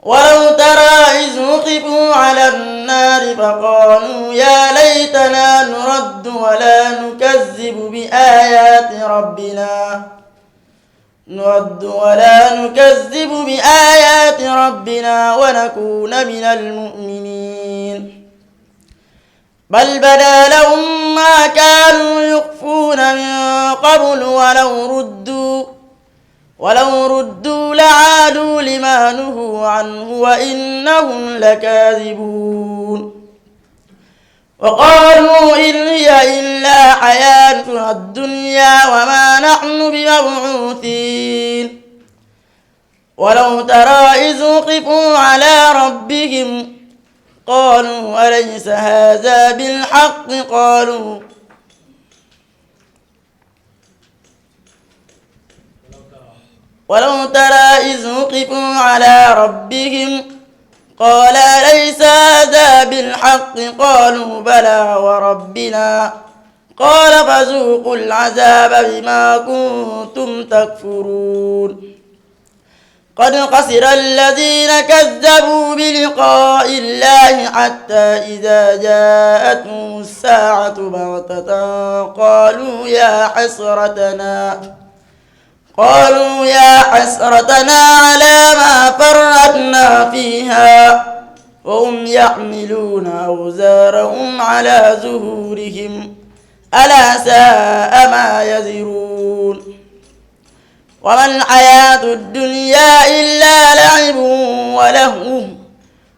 ولو ترى إذ وقفوا على النار فقالوا يا ليتنا نرد ولا نكذب بآيات ربنا ونكون من المؤمنين بل بدا لهم ما كانوا يخفون من قبل ولو ردوا لعادوا لما نهوا عنه وإنهم لكاذبون وقالوا إن هي إلا حياتنا الدنيا وما نحن بمبعوثين ولو ترى إذ وقفوا على ربهم قالوا أليس هذا بالحق ولو ترى إذ وقفوا على ربهم قال أليس هذا بالحق قالوا بلى وربنا قال فذوقوا العذاب بما كنتم تكفرون قد خسر الذين كذبوا بلقاء الله حتى إذا جاءتهم الساعة بغتة قالوا يا حسرتنا على ما فرطنا فيها وهم يحملون أوزارهم على ظهورهم ألا ساء ما يزرون وما الحياة الدنيا إلا لعب ولهو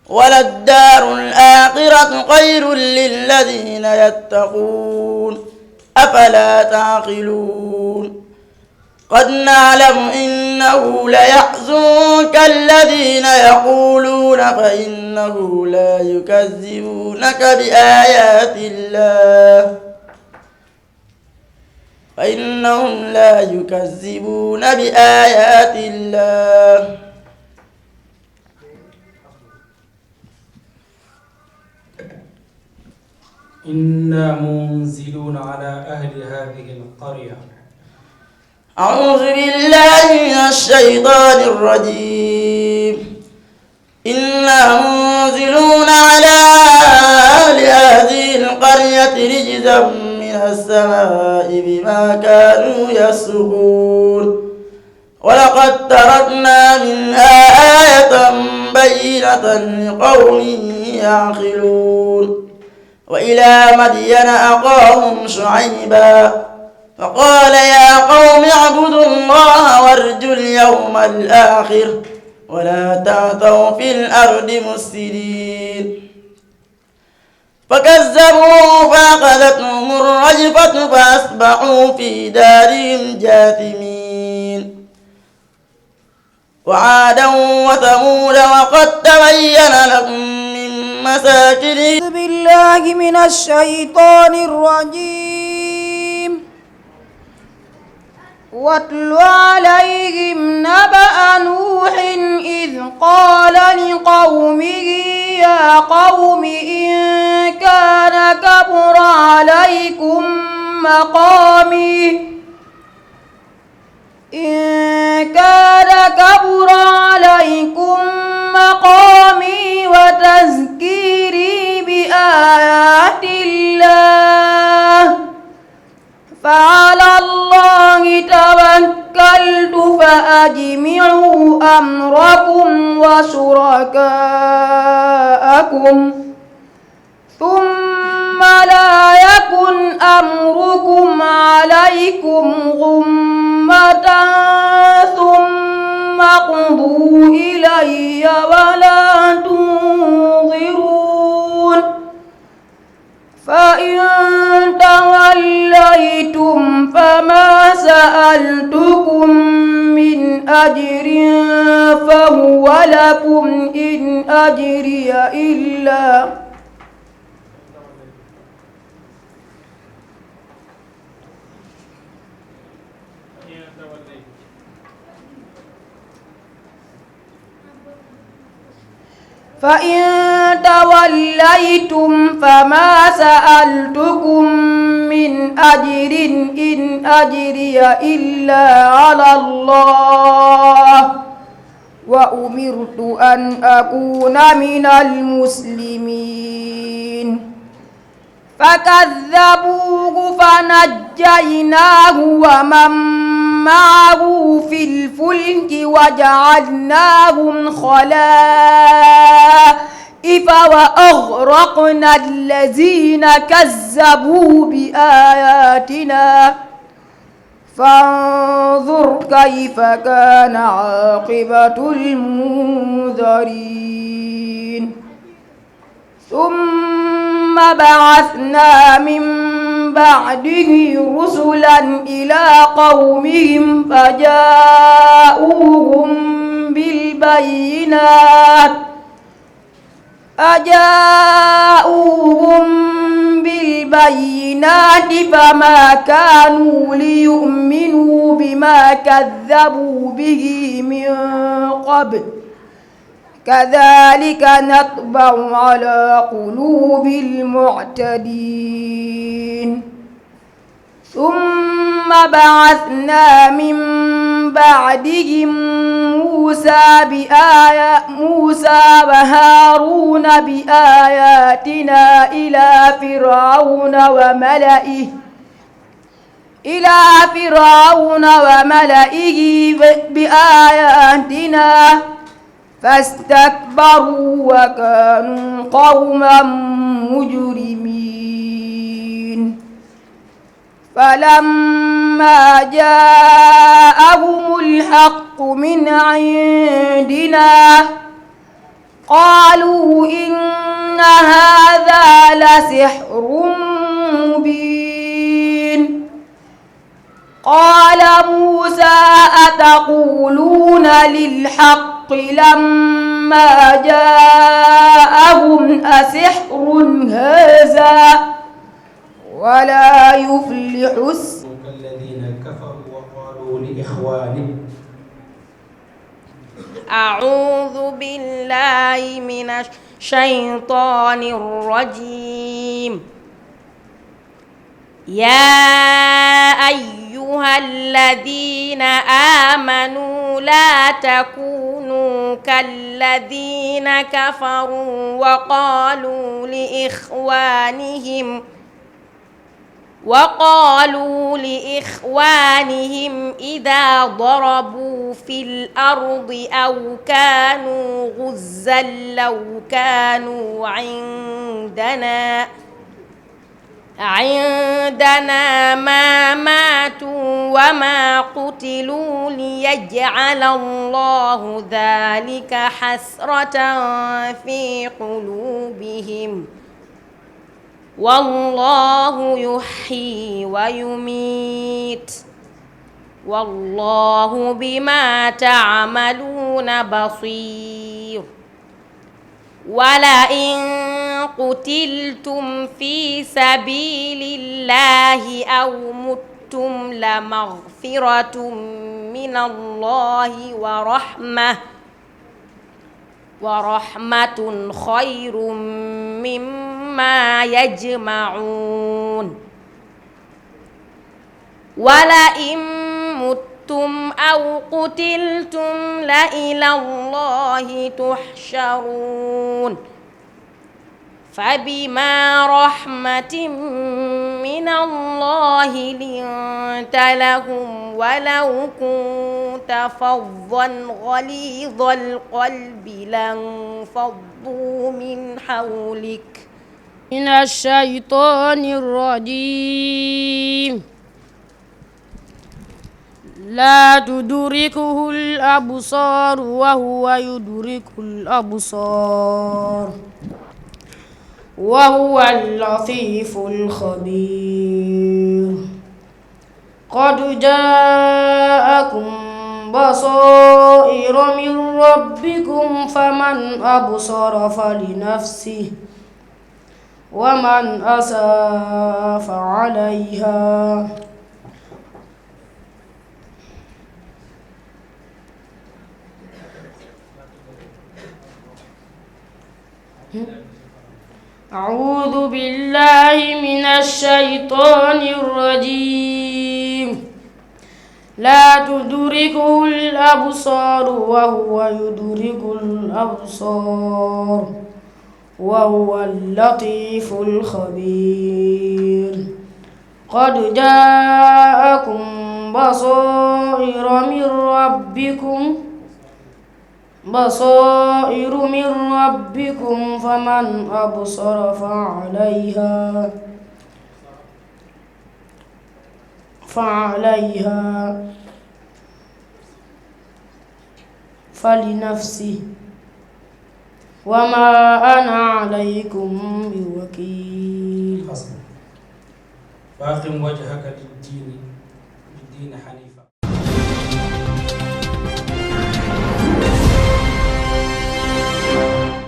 وللدار الآخرة خير للذين يتقون أفلا تعقلون قد نعلم إنه ليحزنك الذين يقولون فإنهم لا يكذبونك بآيات الله إنا منزلون على أهل هذه القرية. أعوذ بالله من الشيطان الرجيم. إنا منزلون على هذه القرية رجزا من السماء بما كانوا يفسقون ولقد تركنا منها آية بينة لقوم يعقلون وإلى مدين أخاهم شعيبا فقال يا قوم اعبدوا الله وارجوا اليوم الآخر ولا تعثوا في الأرض مفسدين فكذبوه فأخذتهم الرجفة فأصبحوا في دارهم جاثمين وعادا وثمود وقد تبين لكم من مساكنهم. أعوذ بالله من الشيطان الرجيم. واتل عليهم نبأ نوح إذ قال لقومه يا قوم إن كان كبر عليكم مقامي وتذكيري بآيات الله فعلى الله توكلت فأجمعوا أمركم وشركاءكم ثم لا يكن أمركم عليكم غمة ثم اقضوا إلي ولا تنظرون فإن توليتم فما سألتكم من أجر فهو لكم إن أجري إلا فإن توليتم فما سألتكم من أجر إن أجري إلا على الله وأمرت أن أكون من المسلمين فكذبوه فنجيناه ومن معه في الفلك وجعلناهم خلائف وأغرقنا الذين كذبوا بآياتنا فانظر كيف كان عاقبة المنذرين ثم بعثنا من بعده رسلا إلى قومهم فجاءوهم بالبينات فما كانوا ليؤمنوا بما كذبوا به من قبل كذلك نطبع على قلوب المعتدين ثم بعثنا من بعدهم موسى وهارون بآياتنا إلى فرعون وملئه بآياتنا فاستكبروا وكانوا قوما مجرمين فلما جاءهم الحق من عندنا قالوا إن هذا لسحر مبين قال موسى أتقولون للحق لما جاءهم أسحر هذا ولا يفلح الذين كفروا وقالوا لإخوانهم. أعوذ بالله من الشيطان الرجيم. يا أيها أيها الذين آمنوا لا تكونوا كالذين كفروا وقالوا لإخوانهم إذا ضربوا في الأرض أو كانوا غزا لو كانوا عندنا ما ماتوا وما قتلوا ليجعل الله ذلك حسرة في قلوبهم والله يحيي ويميت والله بما تعملون بصير ولئن قتلتم في سبيل الله أو متم لمغفرة من الله ورحمة خير مما يجمعون ولئن متم أو قتلتم لإلى الله تحشرون فبما رحمة من الله لنت لهم ولو كنت فظا غليظ القلب لانفضوا من حولك من الشيطان الرجيم لا تدركه الأبصار وهو يدرك الأبصار وهو اللطيف الخبير قد جاءكم بصائر من ربكم فمن أبصر فلنفسه ومن أساء فعليها أعوذ بالله من الشيطان الرجيم لا تدركه الأبصار وهو يدرك الأبصار وهو اللطيف الخبير قد جاءكم بصائر من ربكم فمن أبصر فعليها فلنفسه وما أنا عليكم بوكيل فأقم وجهك للدين حنيفا